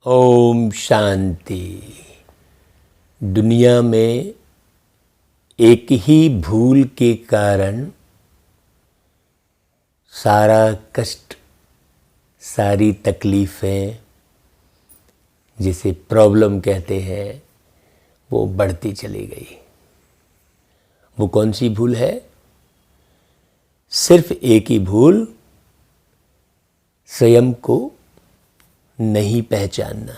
ओम शांति। दुनिया में एक ही भूल के कारण सारा कष्ट, सारी तकलीफ़ें, जिसे प्रॉब्लम कहते हैं, वो बढ़ती चली गई। वो कौन सी भूल है? सिर्फ एक ही भूल, स्वयं को नहीं पहचानना।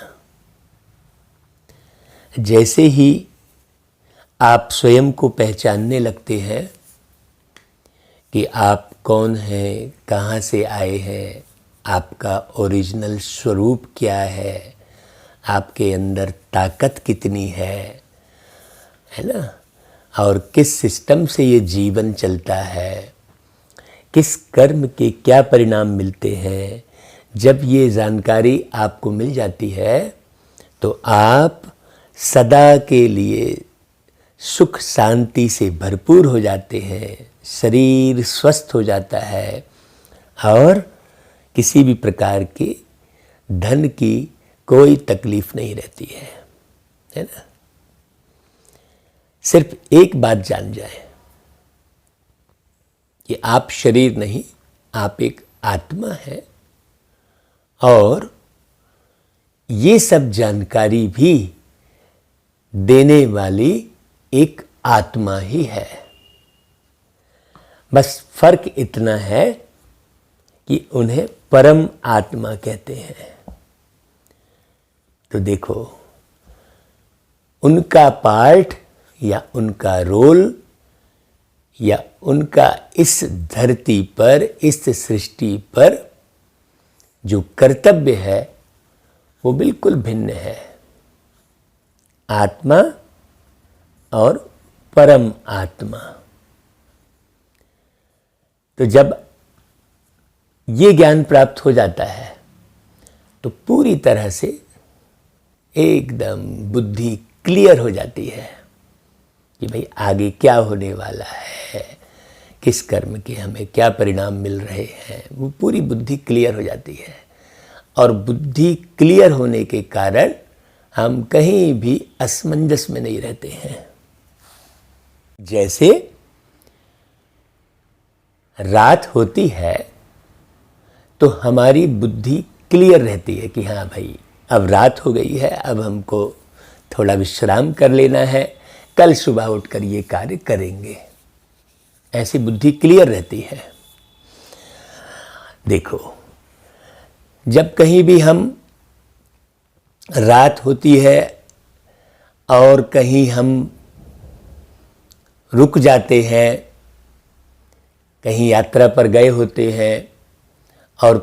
जैसे ही आप स्वयं को पहचानने लगते हैं कि आप कौन हैं, कहाँ से आए हैं, आपका ओरिजिनल स्वरूप क्या है, आपके अंदर ताकत कितनी है ना, और किस सिस्टम से ये जीवन चलता है, किस कर्म के क्या परिणाम मिलते हैं, जब ये जानकारी आपको मिल जाती है तो आप सदा के लिए सुख शांति से भरपूर हो जाते हैं, शरीर स्वस्थ हो जाता है और किसी भी प्रकार के धन की कोई तकलीफ नहीं रहती है ना। सिर्फ एक बात जान जाए कि आप शरीर नहीं, आप एक आत्मा है और ये सब जानकारी भी देने वाली एक आत्मा ही है। बस फर्क इतना है कि उन्हें परम आत्मा कहते हैं। तो देखो, उनका पार्ट या उनका रोल या उनका इस धरती पर, इस सृष्टि पर जो कर्तव्य है वो बिल्कुल भिन्न है। आत्मा और परम आत्मा। तो जब ये ज्ञान प्राप्त हो जाता है तो पूरी तरह से एकदम बुद्धि क्लियर हो जाती है कि भाई आगे क्या होने वाला है, किस कर्म के हमें क्या परिणाम मिल रहे हैं, वो पूरी बुद्धि क्लियर हो जाती है। और बुद्धि क्लियर होने के कारण हम कहीं भी असमंजस में नहीं रहते हैं। जैसे रात होती है तो हमारी बुद्धि क्लियर रहती है कि हाँ भाई अब रात हो गई है, अब हमको थोड़ा विश्राम कर लेना है, कल सुबह उठकर ये कार्य करेंगे। ऐसी बुद्धि क्लियर रहती है। देखो, जब कहीं भी हम रात होती है और कहीं हम रुक जाते हैं, कहीं यात्रा पर गए होते हैं और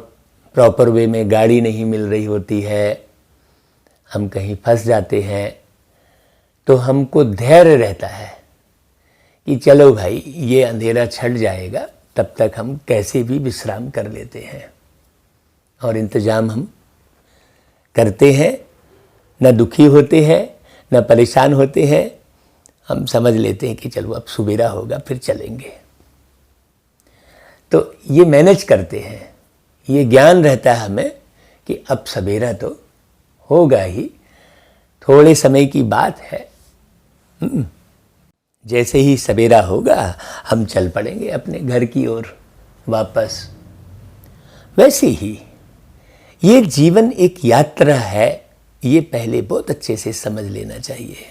प्रॉपर वे में गाड़ी नहीं मिल रही होती है, हम कहीं फंस जाते हैं, तो हमको धैर्य रहता है कि चलो भाई ये अंधेरा छट जाएगा, तब तक हम कैसे भी विश्राम कर लेते हैं। और इंतज़ाम हम करते हैं, न दुखी होते हैं न परेशान होते हैं। हम समझ लेते हैं कि चलो अब सुबेरा होगा फिर चलेंगे। तो ये मैनेज करते हैं, ये ज्ञान रहता है हमें कि अब सवेरा तो होगा ही, थोड़े समय की बात है। जैसे ही सवेरा होगा हम चल पड़ेंगे अपने घर की ओर वापस। वैसे ही ये जीवन एक यात्रा है, ये पहले बहुत अच्छे से समझ लेना चाहिए।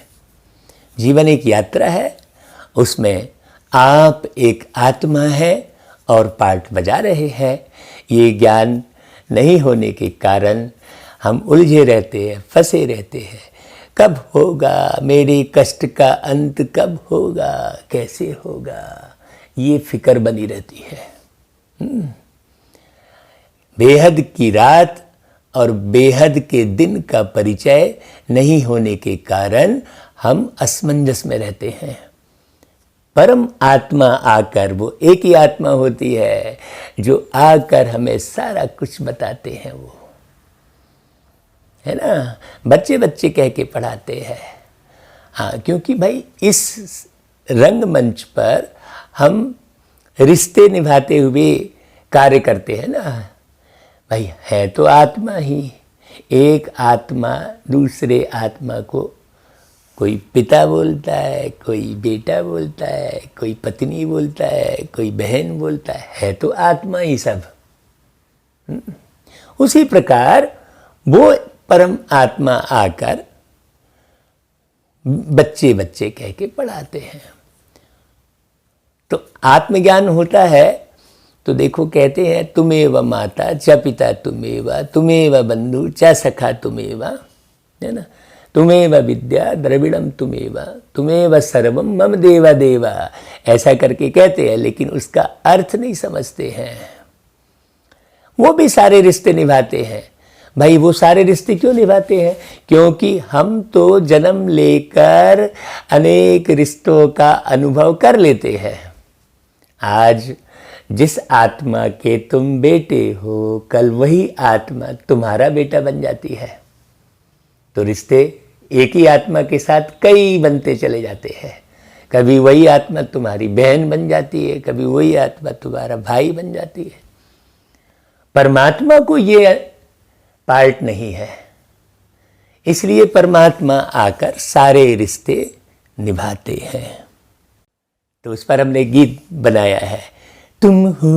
जीवन एक यात्रा है, उसमें आप एक आत्मा है और पार्ट बजा रहे हैं। ये ज्ञान नहीं होने के कारण हम उलझे रहते हैं, फंसे रहते हैं। कब होगा मेरे कष्ट का अंत, कब होगा, कैसे होगा, ये फिक्र बनी रहती है। बेहद की रात और बेहद के दिन का परिचय नहीं होने के कारण हम असमंजस में रहते हैं। परम आत्मा आकर, वो एक ही आत्मा होती है जो आकर हमें सारा कुछ बताते हैं। वो है ना, बच्चे बच्चे कह के पढ़ाते हैं। हाँ, क्योंकि भाई इस रंगमंच पर हम रिश्ते निभाते हुए कार्य करते हैं ना। भाई है तो आत्मा ही, एक आत्मा दूसरे आत्मा को कोई पिता बोलता है, कोई बेटा बोलता है, कोई पत्नी बोलता है, कोई बहन बोलता है तो आत्मा ही सब। उसी प्रकार वो परम आत्मा आकर बच्चे बच्चे कह के पढ़ाते हैं। तो आत्मज्ञान होता है तो देखो कहते हैं तुमेव माता च पिता तुमेव बंधु च सखा तुमेव, है ना। तुमेव विद्या द्रविड़म तुमेव सर्वम मम देवा देवा, ऐसा करके कहते हैं, लेकिन उसका अर्थ नहीं समझते हैं। वो भी सारे रिश्ते निभाते हैं। भाई वो सारे रिश्ते क्यों निभाते हैं? क्योंकि हम तो जन्म लेकर अनेक रिश्तों का अनुभव कर लेते हैं। आज जिस आत्मा के तुम बेटे हो, कल वही आत्मा तुम्हारा बेटा बन जाती है। तो रिश्ते एक ही आत्मा के साथ कई बनते चले जाते हैं। कभी वही आत्मा तुम्हारी बहन बन जाती है, कभी वही आत्मा तुम्हारा भाई बन जाती है। परमात्मा को ये पार्ट नहीं है, इसलिए परमात्मा आकर सारे रिश्ते निभाते हैं। तो उस पर हमने गीत बनाया है, तुम हो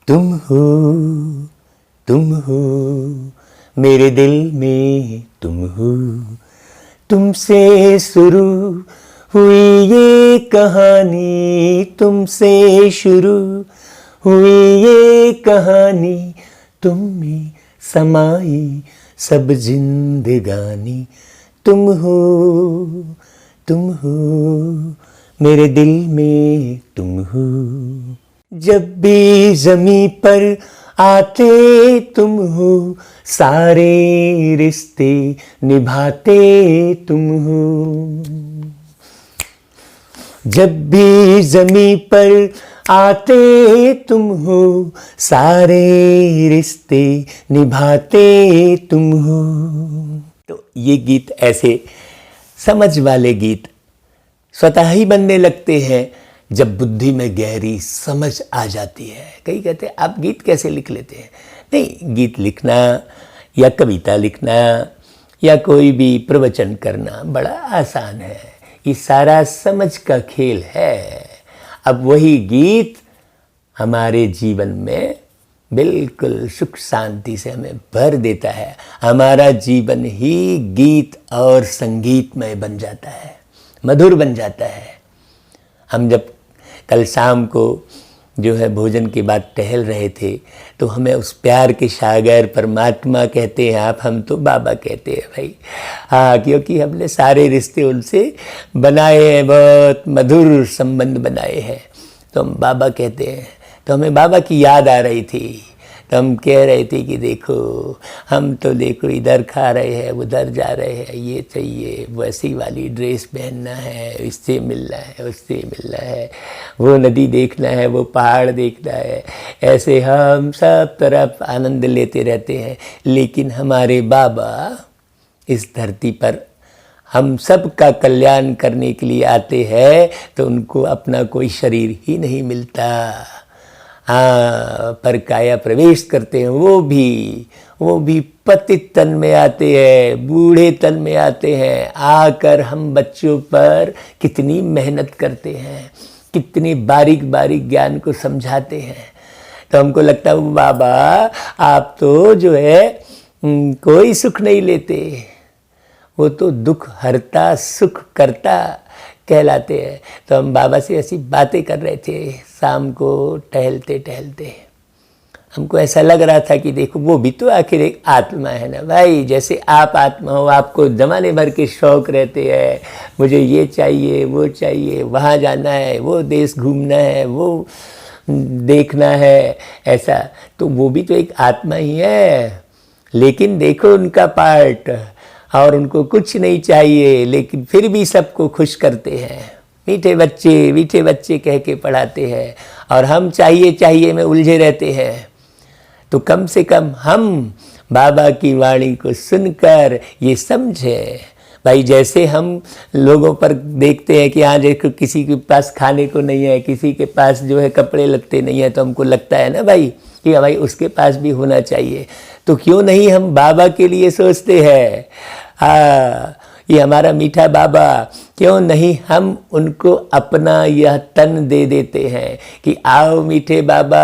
तुम हो तुम हो मेरे दिल में तुम हो, तुमसे शुरू हुई ये कहानी, तुमसे शुरू हुई ये कहानी, तुम में समाई सब जिंदगानी, तुम हो मेरे दिल में तुम हो। जब भी ज़मीं पर आते तुम हो, सारे रिश्ते निभाते तुम हो। जब भी ज़मीं पर आते तुम हो, सारे रिश्ते निभाते तुम हो। तो ये गीत ऐसे समझ वाले गीत स्वतः ही बनने लगते हैं जब बुद्धि में गहरी समझ आ जाती है। कई कहते हैं आप गीत कैसे लिख लेते हैं? नहीं, गीत लिखना या कविता लिखना या कोई भी प्रवचन करना बड़ा आसान है। ये सारा समझ का खेल है। अब वही गीत हमारे जीवन में बिल्कुल सुख शांति से हमें भर देता है। हमारा जीवन ही गीत और संगीतमय बन जाता है, मधुर बन जाता है। हम जब कल शाम को जो है भोजन के बाद टहल रहे थे तो हमें उस प्यार के सागर परमात्मा कहते हैं आप, हम तो बाबा कहते हैं भाई। हाँ, क्योंकि हमने सारे रिश्ते उनसे बनाए हैं, बहुत मधुर संबंध बनाए हैं, तो हम बाबा कहते हैं। तो हमें बाबा की याद आ रही थी, तो हम कह रहे थे कि देखो हम तो देखो इधर खा रहे हैं, उधर जा रहे हैं, ये चाहिए, वैसी वाली ड्रेस पहनना है, इससे मिलना है, उससे मिलना है, वो नदी देखना है, वो पहाड़ देखना है। ऐसे हम सब तरफ आनंद लेते रहते हैं, लेकिन हमारे बाबा इस धरती पर हम सब का कल्याण करने के लिए आते हैं, तो उनको अपना कोई शरीर ही नहीं मिलता। हाँ, पर काया प्रवेश करते हैं, वो भी पतित तन में आते हैं, बूढ़े तन में आते हैं। आकर हम बच्चों पर कितनी मेहनत करते हैं, कितनी बारीक बारीक ज्ञान को समझाते हैं। तो हमको लगता है बाबा आप तो जो है कोई सुख नहीं लेते, वो तो दुख हरता सुख करता कहलाते हैं। तो हम बाबा से ऐसी बातें कर रहे थे शाम को टहलते टहलते। हमको ऐसा लग रहा था कि देखो वो भी तो आखिर एक आत्मा है ना भाई, जैसे आप आत्मा हो, आपको जमाने भर के शौक़ रहते हैं, मुझे ये चाहिए, वो चाहिए, वहाँ जाना है, वो देश घूमना है, वो देखना है, ऐसा। तो वो भी तो एक आत्मा ही है। लेकिन देखो उनका पार्ट, और उनको कुछ नहीं चाहिए लेकिन फिर भी सबको खुश करते हैं। मीठे बच्चे कह के पढ़ाते हैं, और हम चाहिए चाहिए में उलझे रहते हैं। तो कम से कम हम बाबा की वाणी को सुनकर ये समझें, भाई जैसे हम लोगों पर देखते हैं कि हाँ देखो किसी के पास खाने को नहीं है, किसी के पास जो है कपड़े लगते नहीं है, तो हमको लगता है ना भाई कि भाई उसके पास भी होना चाहिए। तो क्यों नहीं हम बाबा के लिए सोचते हैं, हाँ ये हमारा मीठा बाबा, क्यों नहीं हम उनको अपना यह तन दे देते हैं कि आओ मीठे बाबा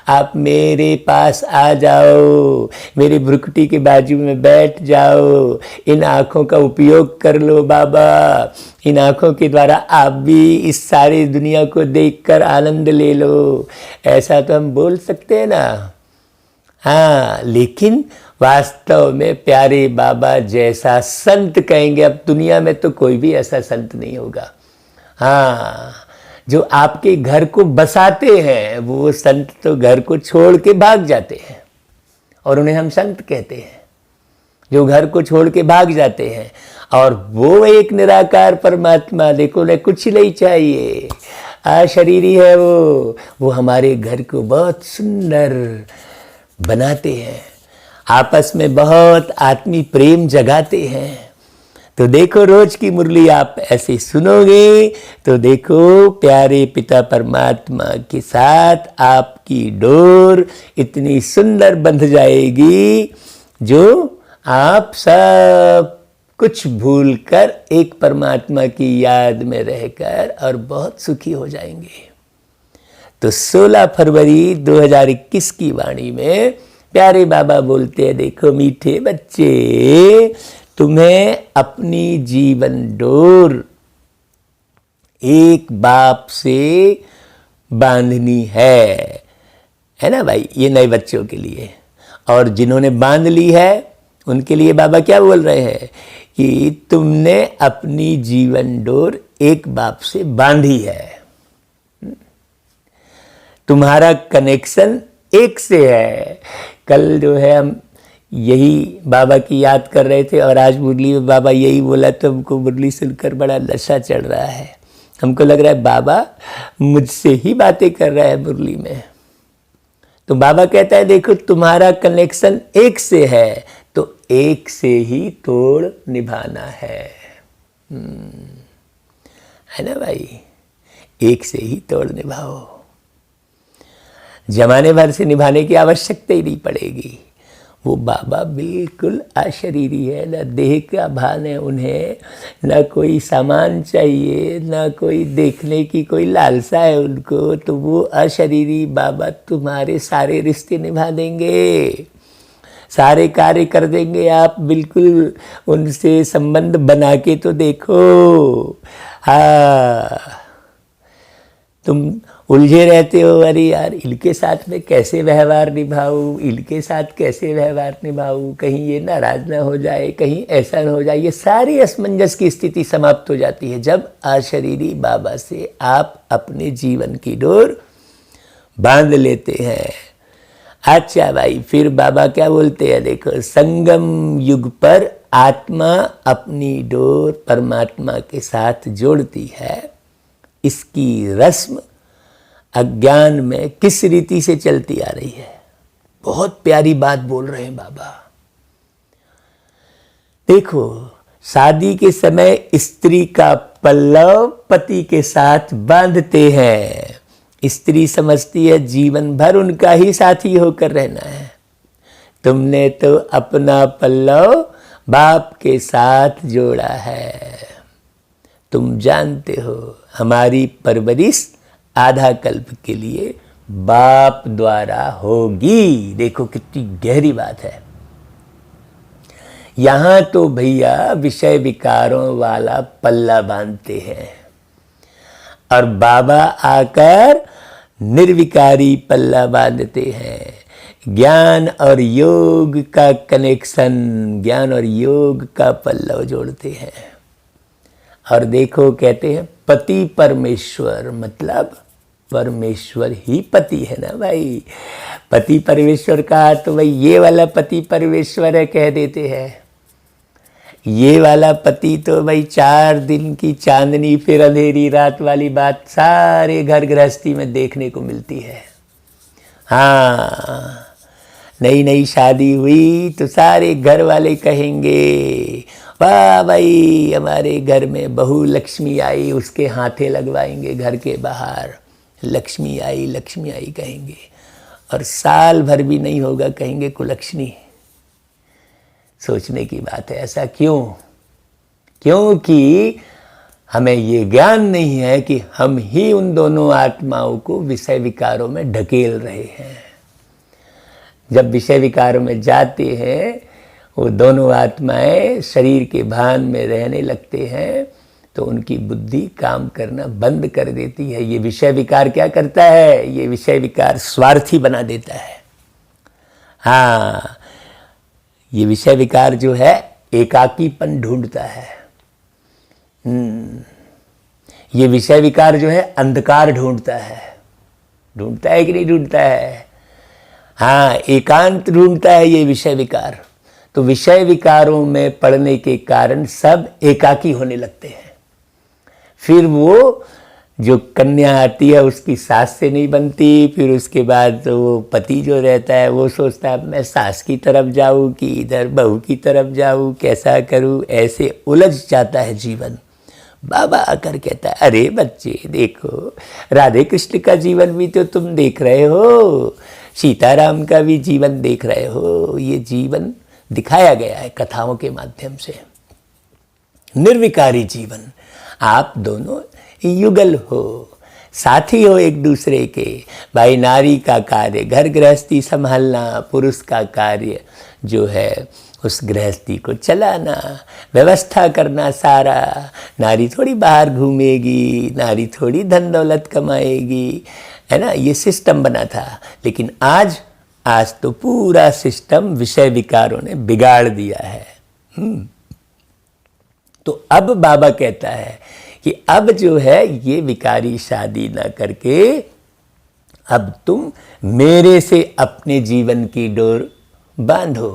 आप मेरे पास आ जाओ, मेरी भ्रुकुटी के बाजू में बैठ जाओ, इन आँखों का उपयोग कर लो बाबा, इन आँखों के द्वारा आप भी इस सारी दुनिया को देखकर आनंद ले लो। ऐसा तो हम बोल सकते हैं ना। हाँ, लेकिन वास्तव में प्यारे बाबा जैसा संत कहेंगे, अब दुनिया में तो कोई भी ऐसा संत नहीं होगा। हाँ, जो आपके घर को बसाते हैं वो संत तो घर को छोड़ के भाग जाते हैं और उन्हें हम संत कहते हैं, जो घर को छोड़ के भाग जाते हैं। और वो एक निराकार परमात्मा, देखो उन्हें कुछ नहीं चाहिए, अशरीरी है वो हमारे घर को बहुत सुंदर बनाते हैं, आपस में बहुत आत्मी प्रेम जगाते हैं। तो देखो रोज की मुरली आप ऐसे सुनोगे तो देखो प्यारे पिता परमात्मा के साथ आपकी डोर इतनी सुंदर बंध जाएगी जो आप सब कुछ भूलकर एक परमात्मा की याद में रहकर और बहुत सुखी हो जाएंगे। तो 16 फरवरी 2021 की वाणी में प्यारे बाबा बोलते हैं, देखो मीठे बच्चे तुम्हें अपनी जीवन डोर एक बाप से बांधनी है ना भाई, ये नए बच्चों के लिए। और जिन्होंने बांध ली है उनके लिए बाबा क्या बोल रहे हैं कि तुमने अपनी जीवन डोर एक बाप से बांधी है, तुम्हारा कनेक्शन एक से है। कल जो है हम यही बाबा की याद कर रहे थे और आज मुरली में बाबा यही बोला, तो हमको मुरली सुनकर बड़ा नशा चढ़ रहा है। हमको लग रहा है बाबा मुझसे ही बातें कर रहा है मुरली में। तो बाबा कहता है देखो तुम्हारा कनेक्शन एक से है तो एक से ही तोड़ निभाना है ना भाई, एक से ही तोड़ निभाओ, जमाने भर से निभाने की आवश्यकता ही नहीं पड़ेगी। वो बाबा बिल्कुल अशरीरी है, न देह का भान है उन्हें, न कोई सामान चाहिए, न कोई देखने की कोई लालसा है उनको। तो वो अशरीरी बाबा तुम्हारे सारे रिश्ते निभा देंगे, सारे कार्य कर देंगे। आप बिल्कुल उनसे संबंध बना के तो देखो। हाँ, तुम उलझे रहते हो, अरे यार इनके साथ में कैसे व्यवहार निभाऊं, इनके साथ कैसे व्यवहार निभाऊं, कहीं ये नाराज ना हो जाए, कहीं ऐसा ना हो जाए। ये सारी असमंजस की स्थिति समाप्त हो जाती है जब अशरीरी बाबा से आप अपने जीवन की डोर बांध लेते हैं। अच्छा भाई, फिर बाबा क्या बोलते हैं देखो, संगम युग पर आत्मा अपनी डोर परमात्मा के साथ जोड़ती है। इसकी रस्म अज्ञान में किस रीति से चलती आ रही है, बहुत प्यारी बात बोल रहे हैं बाबा। देखो शादी के समय स्त्री का पल्लव पति के साथ बांधते हैं, स्त्री समझती है जीवन भर उनका ही साथी होकर रहना है। तुमने तो अपना पल्लव बाप के साथ जोड़ा है। तुम जानते हो हमारी परवरिश आधा कल्प के लिए बाप द्वारा होगी। देखो कितनी गहरी बात है। यहां तो भैया विषय विकारों वाला पल्ला बांधते हैं और बाबा आकर निर्विकारी पल्ला बांधते हैं। ज्ञान और योग का कनेक्शन, ज्ञान और योग का पल्लव जोड़ते हैं। और देखो कहते हैं पति परमेश्वर, मतलब परमेश्वर ही पति है ना भाई। पति परमेश्वर का तो भाई ये वाला पति परमेश्वर है कह देते हैं। ये वाला पति तो भाई 4 दिन की चांदनी फिर अंधेरी रात वाली बात सारे घर गृहस्थी में देखने को मिलती है। हाँ, नई नई शादी हुई तो सारे घर वाले कहेंगे वाह भाई हमारे घर में बहू लक्ष्मी आई, उसके हाथे लगवाएंगे घर के बाहर, लक्ष्मी आई कहेंगे, और साल भर भी नहीं होगा कहेंगे कुलक्ष्मी। सोचने की बात है। ऐसा क्यों? क्योंकि हमें ये ज्ञान नहीं है कि हम ही उन दोनों आत्माओं को विषय विकारों में ढकेल रहे हैं। जब विषय विकारों में जाते हैं वो दोनों आत्माएं शरीर के भान में रहने लगते हैं तो उनकी बुद्धि काम करना बंद कर देती है। ये विषय विकार क्या करता है? ये विषय विकार स्वार्थी बना देता है। हाँ, ये विषय विकार जो है एकाकीपन ढूंढता है। ये विषय विकार जो है अंधकार ढूंढता है। ढूंढता है कि नहीं ढूंढता है? हाँ, एकांत ढूंढता है ये विषय विकार। तो विषय विकारों में पड़ने के कारण सब एकाकी होने लगते हैं। फिर वो जो कन्या आती है उसकी सास से नहीं बनती, फिर उसके बाद तो वो पति जो रहता है वो सोचता है मैं सास की तरफ जाऊँ कि इधर बहू की तरफ जाऊँ, कैसा करूँ, ऐसे उलझ जाता है जीवन। बाबा आकर कहता है अरे बच्चे देखो, राधे कृष्ण का जीवन भी तो तुम देख रहे हो, सीताराम का भी जीवन देख रहे हो। ये जीवन दिखाया गया है कथाओं के माध्यम से, निर्विकारी जीवन। आप दोनों युगल हो, साथी हो एक दूसरे के। भाई नारी का कार्य घर गृहस्थी संभालना, पुरुष का कार्य जो है उस गृहस्थी को चलाना, व्यवस्था करना सारा। नारी थोड़ी बाहर घूमेगी, नारी थोड़ी धन दौलत कमाएगी, है ना, ये सिस्टम बना था। लेकिन आज तो पूरा सिस्टम विषय विकारों ने बिगाड़ दिया है। तो अब बाबा कहता है कि अब जो है ये विकारी शादी ना करके अब तुम मेरे से अपने जीवन की डोर बांधो।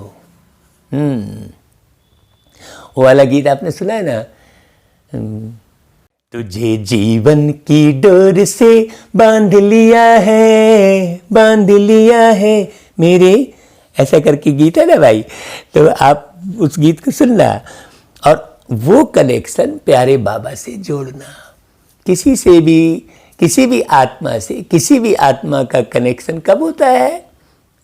वो वाला गीत आपने सुना है ना, तुझे जीवन की डोर से बांध लिया है मेरे, ऐसा करके गीत है ना भाई। तो आप उस गीत को सुनना और वो कनेक्शन प्यारे बाबा से जोड़ना। किसी से भी, किसी भी आत्मा से, किसी भी आत्मा का कनेक्शन कब होता है?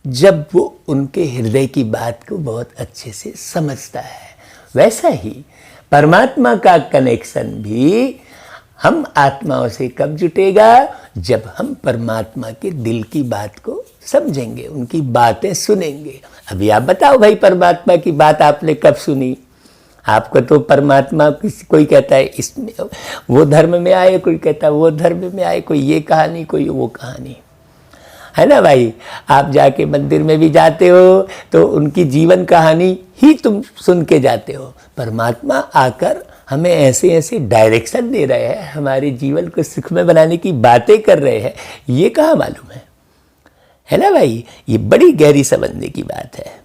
जब वो उनके हृदय की बात को बहुत अच्छे से समझता है। वैसा ही परमात्मा का कनेक्शन भी हम आत्माओं से कब जुटेगा? जब हम परमात्मा के दिल की बात को समझेंगे, उनकी बातें सुनेंगे। अभी आप बताओ भाई, परमात्मा की बात आपने कब सुनी? आपको तो परमात्मा कोई कहता है इसमें वो धर्म में आए, कोई कहता है वो धर्म में आए, कोई ये कहानी, कोई वो कहानी, है ना भाई। आप जाके मंदिर में भी जाते हो तो उनकी जीवन कहानी ही तुम सुन के जाते हो। परमात्मा आकर हमें ऐसे ऐसे डायरेक्शन दे रहे हैं, हमारे जीवन को सुखमय बनाने की बातें कर रहे हैं, ये कहाँ मालूम है ना भाई। ये बड़ी गहरी समझने की बात है।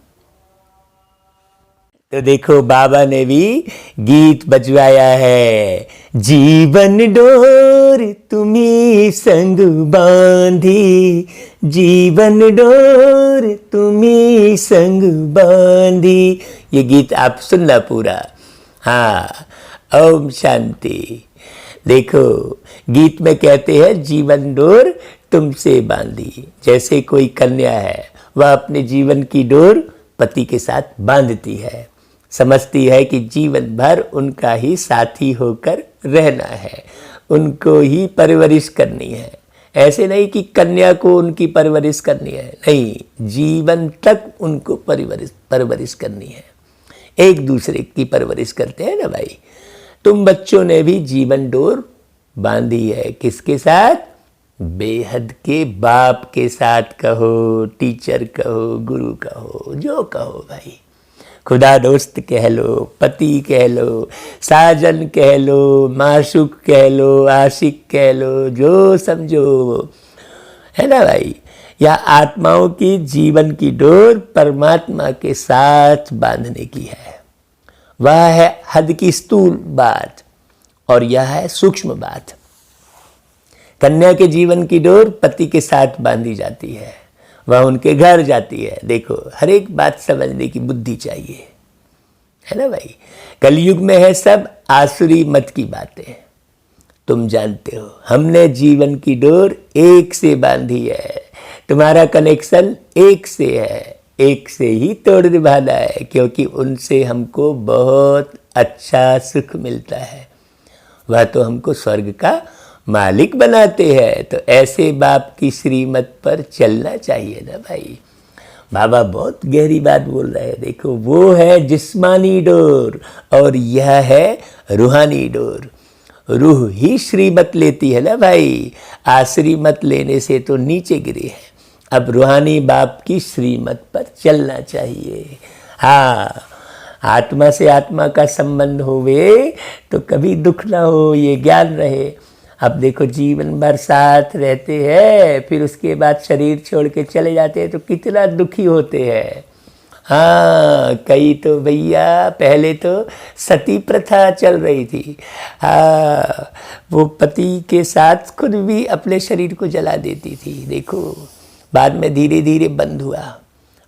तो देखो बाबा ने भी गीत बजवाया है, जीवन डोर तुम्ही संग बांधी, जीवन डोर तुम्ही संग बांधी। ये गीत आप सुनना पूरा। हाँ, ओम शांति। देखो गीत में कहते हैं जीवन डोर तुमसे बांधी। जैसे कोई कन्या है, वह अपने जीवन की डोर पति के साथ बांधती है, समझती है कि जीवन भर उनका ही साथी होकर रहना है, उनको ही परवरिश करनी है। ऐसे नहीं कि कन्या को उनकी परवरिश करनी है, नहीं, जीवन तक उनको परवरिश करनी है। एक दूसरे की परवरिश करते हैं ना भाई। तुम बच्चों ने भी जीवन डोर बांधी है, किसके साथ? बेहद के बाप के साथ कहो, टीचर कहो, गुरु कहो, जो कहो भाई। खुदा दोस्त कह लो, पति कह लो, साजन कह लो, माशूक कह लो, आशिक कह लो, जो समझो, है ना भाई। या आत्माओं की जीवन की डोर परमात्मा के साथ बांधने की है। वह है हद की स्थूल बात और यह है सूक्ष्म बात। कन्या के जीवन की डोर पति के साथ बांधी जाती है, वह उनके घर जाती है। देखो हर एक बात समझने की बुद्धि चाहिए, है ना भाई। कलयुग में है सब आसुरी मत की बातें, तुम जानते हो। हमने जीवन की डोर एक से बांधी है, तुम्हारा कनेक्शन एक से है, एक से ही तोड़ निभाना है, क्योंकि उनसे हमको बहुत अच्छा सुख मिलता है। वह तो हमको स्वर्ग का मालिक बनाते हैं। तो ऐसे बाप की श्रीमत पर चलना चाहिए ना भाई। बाबा बहुत गहरी बात बोल रहे हैं। देखो, वो है जिस्मानी डोर और यह है रूहानी डोर। रूह ही श्रीमत लेती है ना भाई, आश्रीमत लेने से तो नीचे गिरे हैं। अब रूहानी बाप की श्रीमत पर चलना चाहिए। हाँ, आत्मा से आत्मा का संबंध होवे तो कभी दुख ना हो, ये ज्ञान रहे। अब देखो, जीवन भर साथ रहते हैं, फिर उसके बाद शरीर छोड़ के चले जाते हैं तो कितना दुखी होते हैं। हाँ, कई तो भैया पहले तो सती प्रथा चल रही थी। हाँ, वो पति के साथ खुद भी अपने शरीर को जला देती थी। देखो, बाद में धीरे धीरे बंद हुआ,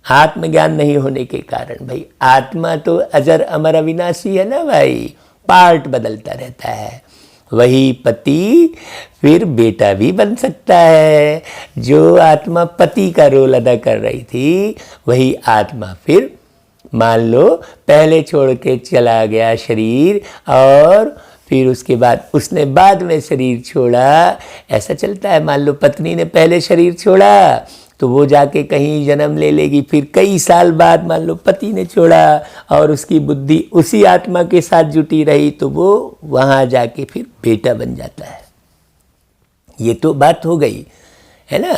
आत्मज्ञान नहीं होने के कारण। भाई, आत्मा तो अजर अमर अविनाशी है ना भाई, पार्ट बदलता रहता है। वही पति फिर बेटा भी बन सकता है। जो आत्मा पति का रोल अदा कर रही थी, वही आत्मा फिर मान लो पहले छोड़ के चला गया शरीर, और फिर उसके बाद उसने बाद में शरीर छोड़ा। ऐसा चलता है। मान लो पत्नी ने पहले शरीर छोड़ा तो वो जाके कहीं जन्म ले लेगी, फिर कई साल बाद मान लो पति ने छोड़ा और उसकी बुद्धि उसी आत्मा के साथ जुटी रही, तो वो वहाँ जाके फिर बेटा बन जाता है। ये तो बात हो गई है ना।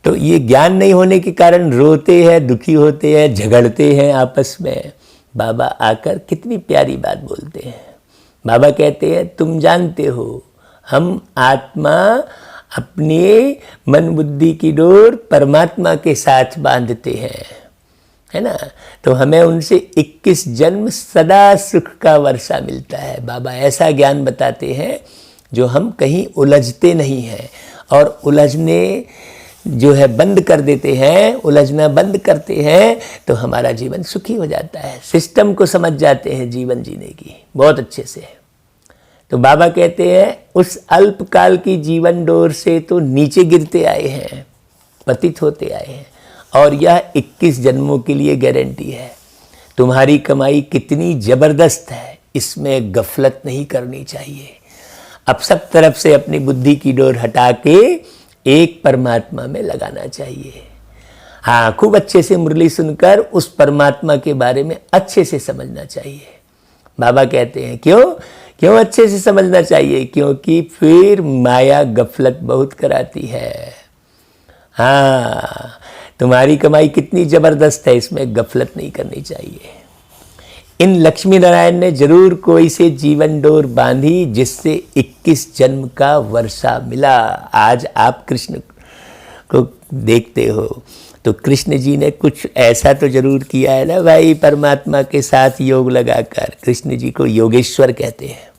तो ये ज्ञान नहीं होने के कारण रोते हैं, दुखी होते हैं, झगड़ते हैं आपस में। बाबा आकर कितनी प्यारी बात बोलते हैं। बाबा कहते हैं, तुम जानते हो हम आत्मा अपने मन बुद्धि की डोर परमात्मा के साथ बांधते हैं, है ना। तो हमें उनसे 21 जन्म सदा सुख का वर्षा मिलता है। बाबा ऐसा ज्ञान बताते हैं जो हम कहीं उलझते नहीं हैं, और उलझने जो है बंद कर देते हैं, उलझना बंद करते हैं तो हमारा जीवन सुखी हो जाता है। सिस्टम को समझ जाते हैं जीवन जीने की बहुत अच्छे से। तो बाबा कहते हैं, उस अल्पकाल की जीवन डोर से तो नीचे गिरते आए हैं, पतित होते आए हैं, और यह 21 जन्मों के लिए गारंटी है। तुम्हारी कमाई कितनी ज़बरदस्त है, इसमें गफलत नहीं करनी चाहिए। अब सब तरफ से अपनी बुद्धि की डोर हटा के एक परमात्मा में लगाना चाहिए। हाँ, खूब अच्छे से मुरली सुनकर उस परमात्मा के बारे में अच्छे से समझना चाहिए। बाबा कहते हैं, क्यों अच्छे से समझना चाहिए? क्योंकि फिर माया गफलत बहुत कराती है। हाँ, तुम्हारी कमाई कितनी ज़बरदस्त है, इसमें गफलत नहीं करनी चाहिए। इन लक्ष्मी नारायण ने जरूर कोई से जीवन डोर बांधी जिससे 21 जन्म का वर्षा मिला। आज आप कृष्ण को देखते हो तो कृष्ण जी ने कुछ ऐसा तो जरूर किया है ना भाई, परमात्मा के साथ योग लगाकर। कृष्ण जी को योगेश्वर कहते हैं,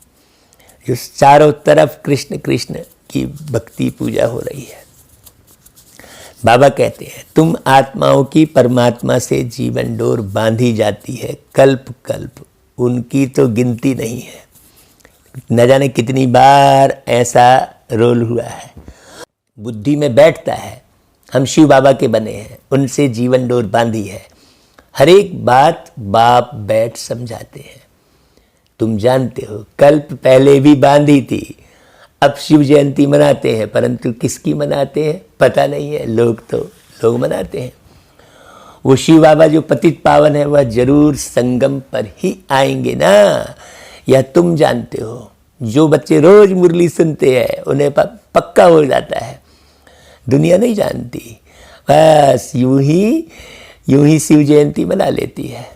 जो चारों तरफ कृष्ण कृष्ण की भक्ति पूजा हो रही है। बाबा कहते हैं, तुम आत्माओं की परमात्मा से जीवन डोर बांधी जाती है कल्प कल्प, उनकी तो गिनती नहीं है। न जाने कितनी बार ऐसा रोल हुआ है। बुद्धि में बैठता है, हम शिव बाबा के बने हैं, उनसे जीवन डोर बांधी है। हर एक बात बाप बैठ समझाते हैं। तुम जानते हो, कल्प पहले भी बांधी थी। अब शिव जयंती मनाते हैं, परंतु किसकी मनाते हैं पता नहीं है। लोग मनाते हैं। वो शिव बाबा जो पतित पावन है, वह जरूर संगम पर ही आएंगे ना, यह तुम जानते हो। जो बच्चे रोज मुरली सुनते हैं उन्हें पक्का हो जाता है, दुनिया नहीं जानती। बस यूं ही शिव जयंती मना लेती है।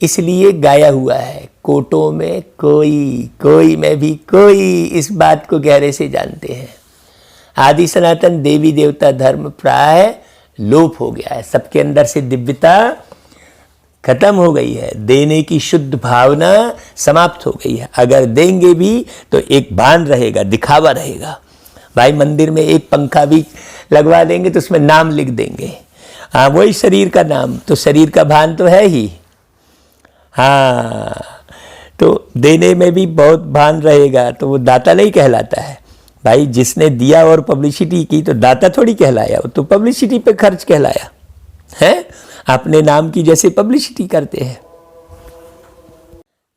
इसलिए गाया हुआ है, कोटों में कोई में भी कोई, इस बात को गहरे से जानते हैं। आदि सनातन देवी देवता धर्म प्राय लोप हो गया है। सबके अंदर से दिव्यता खत्म हो गई है, देने की शुद्ध भावना समाप्त हो गई है। अगर देंगे भी तो एक भान रहेगा, दिखावा रहेगा। भाई, मंदिर में एक पंखा भी लगवा देंगे तो उसमें नाम लिख देंगे, हाँ वही शरीर का नाम, तो शरीर का भान तो है ही। हाँ, तो देने में भी बहुत भान रहेगा तो वो दाता नहीं कहलाता है भाई। जिसने दिया और पब्लिसिटी की तो दाता थोड़ी कहलाया, वो तो पब्लिसिटी पे खर्च कहलाया है। अपने नाम की जैसे पब्लिसिटी करते हैं।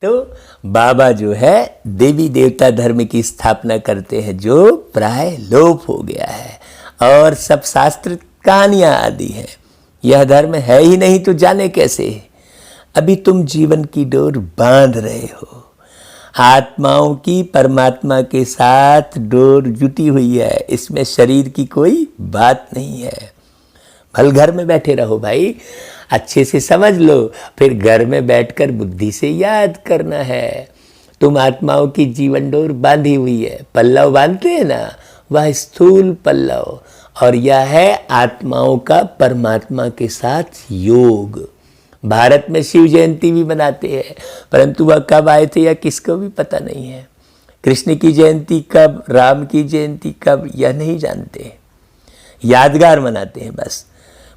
तो बाबा जो है देवी देवता धर्म की स्थापना करते हैं जो प्राय लोप हो गया है, और सब शास्त्र कहानियां आदि हैं। यह धर्म है ही नहीं तो जाने कैसे। अभी तुम जीवन की डोर बांध रहे हो, आत्माओं की परमात्मा के साथ डोर जुटी हुई है, इसमें शरीर की कोई बात नहीं है। भल घर में बैठे रहो भाई, अच्छे से समझ लो, फिर घर में बैठकर बुद्धि से याद करना है। तुम आत्माओं की जीवन डोर बांधी हुई है, पल्लव बांधते हैं ना, वह स्थूल पल्लव, और यह है आत्माओं का परमात्मा के साथ योग। भारत में शिव जयंती भी मनाते हैं, परंतु वह कब आए थे या किसको भी पता नहीं है। कृष्ण की जयंती कब, राम की जयंती कब, यह नहीं जानते, यादगार मनाते हैं बस।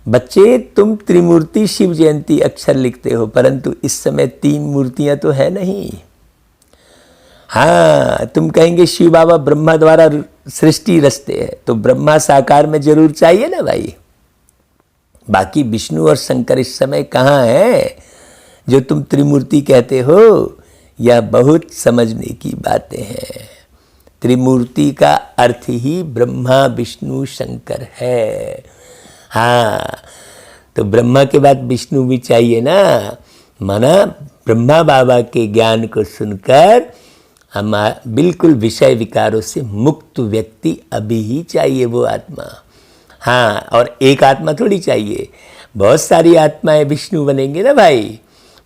बच्चे, तुम त्रिमूर्ति शिव जयंती अक्षर लिखते हो, परंतु इस समय 3 मूर्तियां तो है नहीं। हाँ, तुम कहेंगे शिव बाबा ब्रह्मा द्वारा सृष्टि रचते हैं, तो ब्रह्मा साकार में जरूर चाहिए ना भाई। बाकी विष्णु और शंकर इस समय कहाँ है जो तुम त्रिमूर्ति कहते हो। यह बहुत समझने की बातें हैं। त्रिमूर्ति का अर्थ ही ब्रह्मा विष्णु शंकर है। हाँ, तो ब्रह्मा के बाद विष्णु भी चाहिए ना। माना ब्रह्मा बाबा के ज्ञान को सुनकर हम बिल्कुल विषय विकारों से मुक्त व्यक्ति अभी ही चाहिए वो आत्मा। हाँ, और एक आत्मा थोड़ी चाहिए, बहुत सारी आत्माएं विष्णु बनेंगे ना भाई,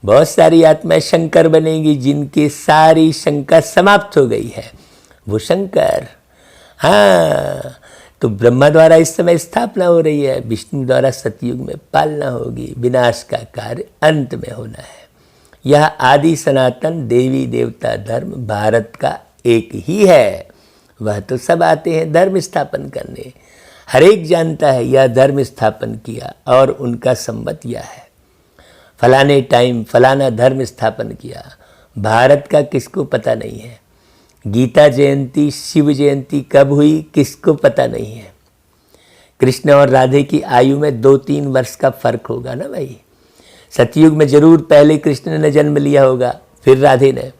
बहुत सारी आत्माएं शंकर बनेंगी, जिनकी सारी शंका समाप्त हो गई है, वो शंकर। हाँ, तो ब्रह्मा द्वारा इस समय स्थापना हो रही है, विष्णु द्वारा सतयुग में पालना होगी, विनाश का कार्य अंत में होना है। यह आदि सनातन देवी देवता धर्म भारत का एक ही है। वह तो सब आते हैं धर्म स्थापन करने, हर एक जानता है यह धर्म स्थापन किया और उनका संबत यह है, फलाने टाइम फलाना धर्म स्थापन किया। भारत का किसको पता नहीं है। गीता जयंती शिव जयंती कब हुई किसको पता नहीं है। कृष्ण और राधे की आयु में 2-3 वर्ष का फर्क होगा ना भाई। सतयुग में जरूर पहले कृष्ण ने जन्म लिया होगा, फिर राधे ने,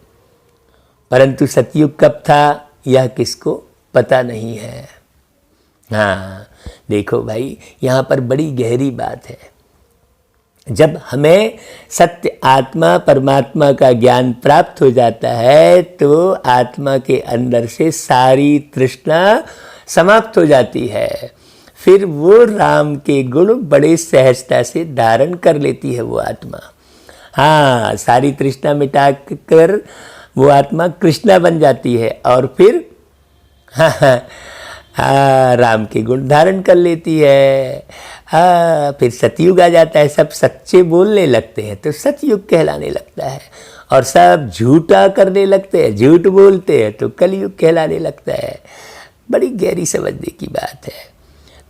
परंतु सतयुग कब था यह किसको पता नहीं है। हाँ, देखो भाई, यहाँ पर बड़ी गहरी बात है। जब हमें सत्य आत्मा परमात्मा का ज्ञान प्राप्त हो जाता है तो आत्मा के अंदर से सारी तृष्णा समाप्त हो जाती है। फिर वो राम के गुण बड़े सहजता से धारण कर लेती है वो आत्मा। हाँ, सारी तृष्णा मिटा कर वो आत्मा कृष्णा बन जाती है और फिर हाँ, राम के गुण धारण कर लेती है। हाँ, फिर सतयुग आ जाता है, सब सच्चे बोलने लगते हैं तो सतयुग कहलाने लगता है, और सब झूठा करने लगते हैं, झूठ बोलते हैं तो कलयुग कहलाने लगता है। बड़ी गहरी समझने की बात है।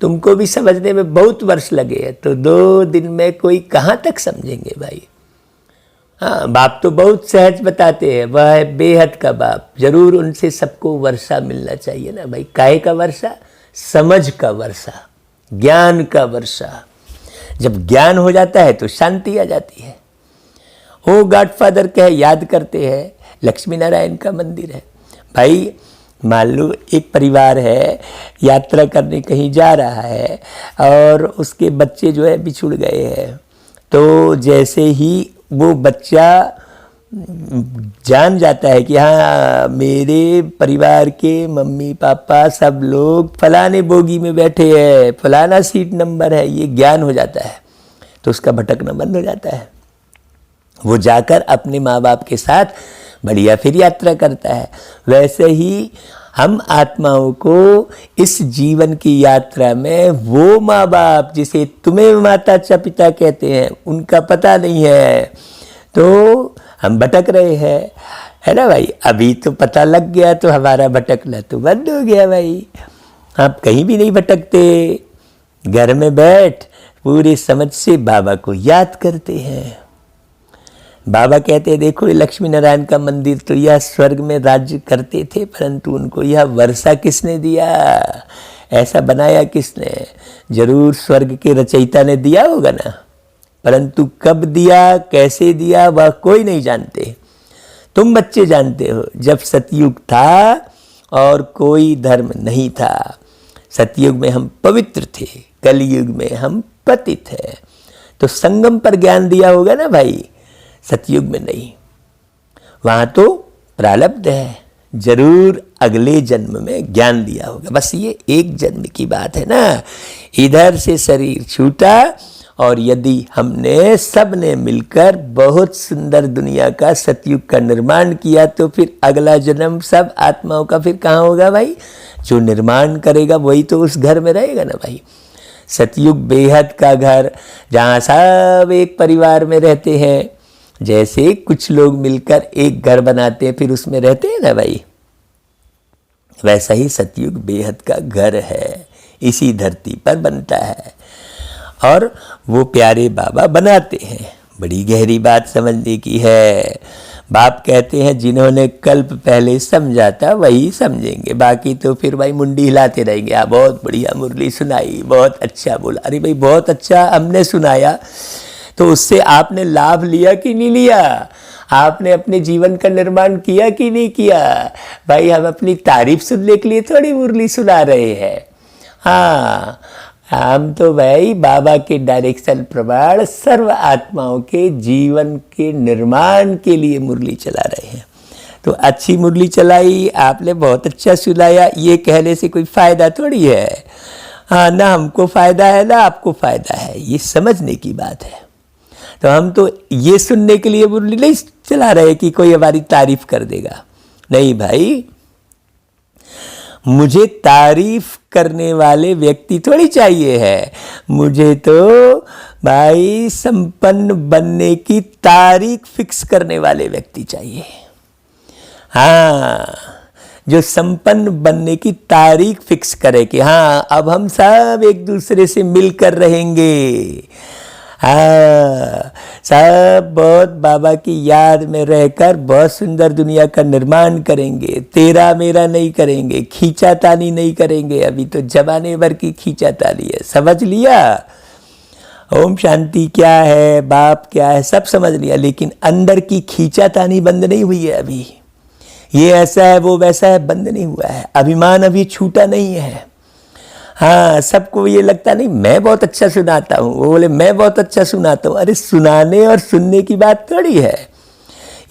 तुमको भी समझने में बहुत वर्ष लगे हैं तो 2 दिन में कोई कहाँ तक समझेंगे भाई। हाँ, बाप तो बहुत सहज बताते हैं, वह है बेहद का बाप। जरूर उनसे सबको वर्षा मिलना चाहिए ना भाई। काहे का वर्षा? समझ का वर्षा, ज्ञान का वर्षा। जब ज्ञान हो जाता है तो शांति आ जाती है। वो गॉडफादर कहे याद करते हैं, लक्ष्मी नारायण का मंदिर है भाई। मान लो एक परिवार है, यात्रा करने कहीं जा रहा है और उसके बच्चे जो है बिछुड़ गए हैं, तो जैसे ही वो बच्चा जान जाता है कि हाँ, मेरे परिवार के मम्मी पापा सब लोग फलाने बोगी में बैठे हैं, फलाना सीट नंबर है, ये ज्ञान हो जाता है तो उसका भटकना बंद हो जाता है। वो जाकर अपने माँ बाप के साथ बढ़िया फिर यात्रा करता है। वैसे ही हम आत्माओं को इस जीवन की यात्रा में वो माँ बाप जिसे तुम्हें माता पिता कहते हैं उनका पता नहीं है, तो हम भटक रहे हैं, है ना भाई। अभी तो पता लग गया तो हमारा भटकना तो बंद हो गया भाई। आप कहीं भी नहीं भटकते, घर में बैठ पूरे समझ से बाबा को याद करते हैं। बाबा कहते हैं देखो ये लक्ष्मी नारायण का मंदिर तो यह स्वर्ग में राज्य करते थे, परंतु उनको यह वर्षा किसने दिया, ऐसा बनाया किसने, जरूर स्वर्ग के रचयिता ने दिया होगा ना, परंतु कब दिया कैसे दिया वह कोई नहीं जानते। तुम बच्चे जानते हो, जब सतयुग था और कोई धर्म नहीं था, सतयुग में हम पवित्र थे, कलयुग में हम पतित है, तो संगम पर ज्ञान दिया होगा ना भाई, सतयुग में नहीं। वहां तो प्रारब्ध है, जरूर अगले जन्म में ज्ञान दिया होगा, बस ये एक जन्म की बात है ना। इधर से शरीर छूटा और यदि हमने सब ने मिलकर बहुत सुंदर दुनिया का सतयुग का निर्माण किया तो फिर अगला जन्म सब आत्माओं का फिर कहाँ होगा भाई, जो निर्माण करेगा वही तो उस घर में रहेगा ना भाई। सतयुग बेहद का घर, जहाँ सब एक परिवार में रहते हैं, जैसे कुछ लोग मिलकर एक घर बनाते हैं फिर उसमें रहते हैं ना भाई, वैसा ही सतयुग बेहद का घर है, इसी धरती पर बनता है और वो प्यारे बाबा बनाते हैं। बड़ी गहरी बात समझने की है। बाप कहते हैं जिन्होंने कल्प पहले समझा था वही समझेंगे, बाकी तो फिर भाई मुंडी हिलाते रहेंगे। आप बहुत बढ़िया मुरली सुनाई, बहुत अच्छा बोला, अरे भाई बहुत अच्छा हमने सुनाया, तो उससे आपने लाभ लिया कि नहीं लिया, आपने अपने जीवन का निर्माण किया कि नहीं किया भाई। हम अपनी तारीफ सुनने के लिए थोड़ी मुरली सुना रहे हैं, हाँ हम तो भाई बाबा के डायरेक्शन प्रमाण सर्व आत्माओं के जीवन के निर्माण के लिए मुरली चला रहे हैं। तो अच्छी मुरली चलाई आपने, बहुत अच्छा सुनाया, ये कहने से कोई फायदा थोड़ी है, हाँ ना हमको फायदा है ना आपको फायदा है, ये समझने की बात है। तो हम तो ये सुनने के लिए मुरली नहीं चला रहे कि कोई हमारी तारीफ कर देगा, नहीं भाई, मुझे तारीफ करने वाले व्यक्ति थोड़ी चाहिए है, मुझे तो भाई संपन्न बनने की तारीख फिक्स करने वाले व्यक्ति चाहिए। हाँ, जो संपन्न बनने की तारीख फिक्स करे कि हाँ अब हम सब एक दूसरे से मिलकर रहेंगे, हाँ सब बहुत बाबा की याद में रहकर बहुत सुंदर दुनिया का निर्माण करेंगे, तेरा मेरा नहीं करेंगे, खींचातानी नहीं करेंगे। अभी तो जमाने भर की खींचातानी है, समझ लिया ओम शांति क्या है, बाप क्या है, सब समझ लिया, लेकिन अंदर की खींचातानी बंद नहीं हुई है अभी। ये ऐसा है वो वैसा है बंद नहीं हुआ है, अभिमान अभी छूटा नहीं है। हाँ सबको ये लगता नहीं मैं बहुत अच्छा सुनाता हूँ, वो बोले मैं बहुत अच्छा सुनाता हूँ, अरे सुनाने और सुनने की बात थोड़ी है,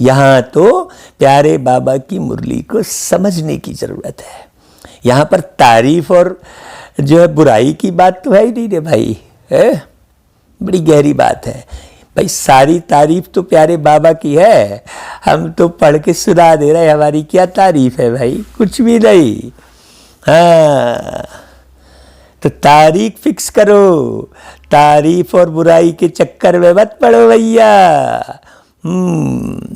यहाँ तो प्यारे बाबा की मुरली को समझने की जरूरत है। यहाँ पर तारीफ और जो है बुराई की बात तो है ही नहीं रे भाई, है बड़ी गहरी बात है भाई। सारी तारीफ तो प्यारे बाबा की है, हम तो पढ़ के सुना दे रहे, हमारी क्या तारीफ है भाई, कुछ भी नहीं। हाँ तो तारीख फिक्स करो, तारीफ और बुराई के चक्कर में मत पड़ो भैया।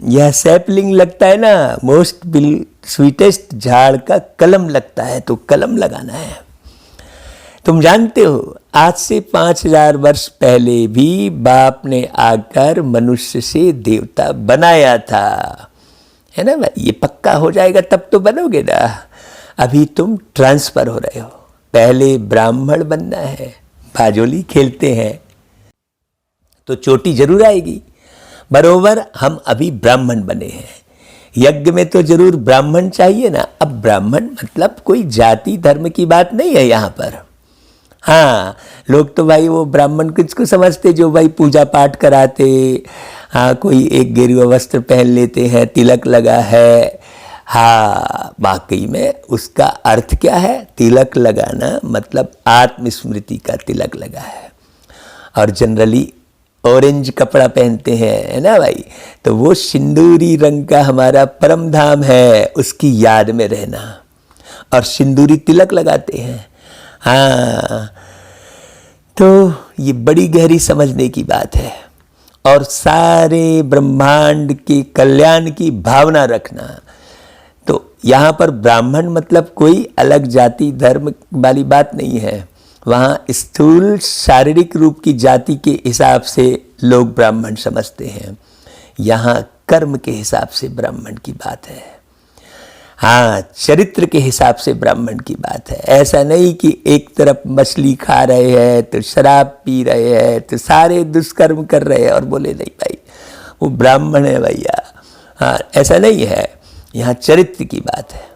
यह सैपलिंग लगता है ना, मोस्ट स्वीटेस्ट झाड़ का कलम लगता है, तो कलम लगाना है। तुम जानते हो आज से 5000 वर्ष पहले भी बाप ने आकर मनुष्य से देवता बनाया था, है ना भाई, ये पक्का हो जाएगा तब तो बनोगे ना। अभी तुम ट्रांसफर हो रहे हो, पहले ब्राह्मण बनना है, बाजोली खेलते हैं तो चोटी जरूर आएगी, बरोबर हम अभी ब्राह्मण बने हैं, यज्ञ में तो जरूर ब्राह्मण चाहिए ना। अब ब्राह्मण मतलब कोई जाति धर्म की बात नहीं है यहाँ पर। हाँ लोग तो भाई वो ब्राह्मण किसको समझते, जो भाई पूजा पाठ कराते, हाँ कोई एक गेरुआ वस्त्र पहन लेते हैं, तिलक लगा है, हाँ वाकई में उसका अर्थ क्या है, तिलक लगाना मतलब आत्मस्मृति का तिलक लगा है। और जनरली ऑरेंज कपड़ा पहनते हैं, है ना भाई, तो वो सिंदूरी रंग का हमारा परम धाम है, उसकी याद में रहना, और सिंदूरी तिलक लगाते हैं। हाँ तो ये बड़ी गहरी समझने की बात है, और सारे ब्रह्मांड के कल्याण की भावना रखना। तो यहाँ पर ब्राह्मण मतलब कोई अलग जाति धर्म वाली बात नहीं है, वहाँ स्थूल शारीरिक रूप की जाति के हिसाब से लोग ब्राह्मण समझते हैं। यहाँ कर्म के हिसाब से ब्राह्मण की बात है। हाँ, चरित्र के हिसाब से ब्राह्मण की बात है। ऐसा नहीं कि एक तरफ मछली खा रहे हैं तो शराब पी रहे हैं तो सारे दुष्कर्म कर रहे हैं और बोले नहीं भाई वो ब्राह्मण है भैया। हाँ, ऐसा नहीं है, यहाँ चरित्र की बात है।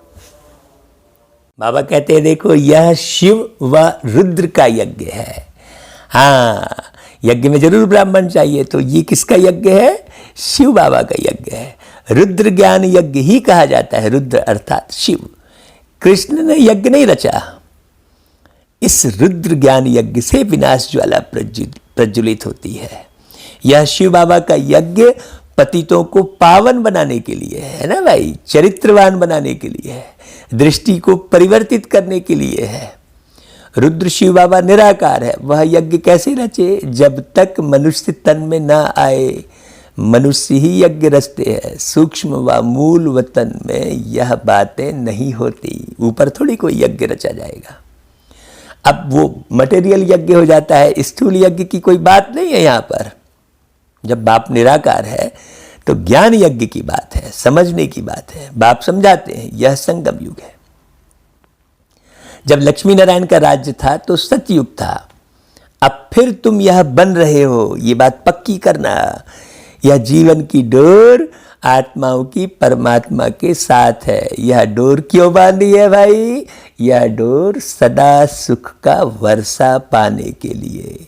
बाबा कहते हैं देखो यह शिव व रुद्र का यज्ञ है। हाँ, यज्ञ में जरूर ब्राह्मण चाहिए, तो ये किसका यज्ञ है? शिव बाबा का यज्ञ है। रुद्र ज्ञान यज्ञ ही कहा जाता है, रुद्र अर्थात शिव। कृष्ण ने यज्ञ नहीं रचा, इस रुद्र ज्ञान यज्ञ से विनाश ज्वाला प्रज्वलित होती है। यह शिव बाबा का यज्ञ पतितों को पावन बनाने के लिए है ना भाई, चरित्रवान बनाने के लिए है, दृष्टि को परिवर्तित करने के लिए है। रुद्र शिव बाबा निराकार है, वह यज्ञ कैसे रचे? जब तक मनुष्य तन में ना आए, मनुष्य ही यज्ञ रचते हैं। सूक्ष्म व मूल वतन में यह बातें नहीं होती, ऊपर थोड़ी कोई यज्ञ रचा जाएगा। अब वो मटेरियल यज्ञ हो जाता है, स्थूल यज्ञ की कोई बात नहीं है यहाँ पर। जब बाप निराकार है तो ज्ञान यज्ञ की बात है, समझने की बात है। बाप समझाते हैं यह संगम युग है। जब लक्ष्मी नारायण का राज्य था तो सतयुग था। अब फिर तुम यह बन रहे हो, ये बात पक्की करना। यह जीवन की डोर आत्माओं की परमात्मा के साथ है। यह डोर क्यों बांधी है भाई? यह डोर सदा सुख का वर्षा पाने के लिए।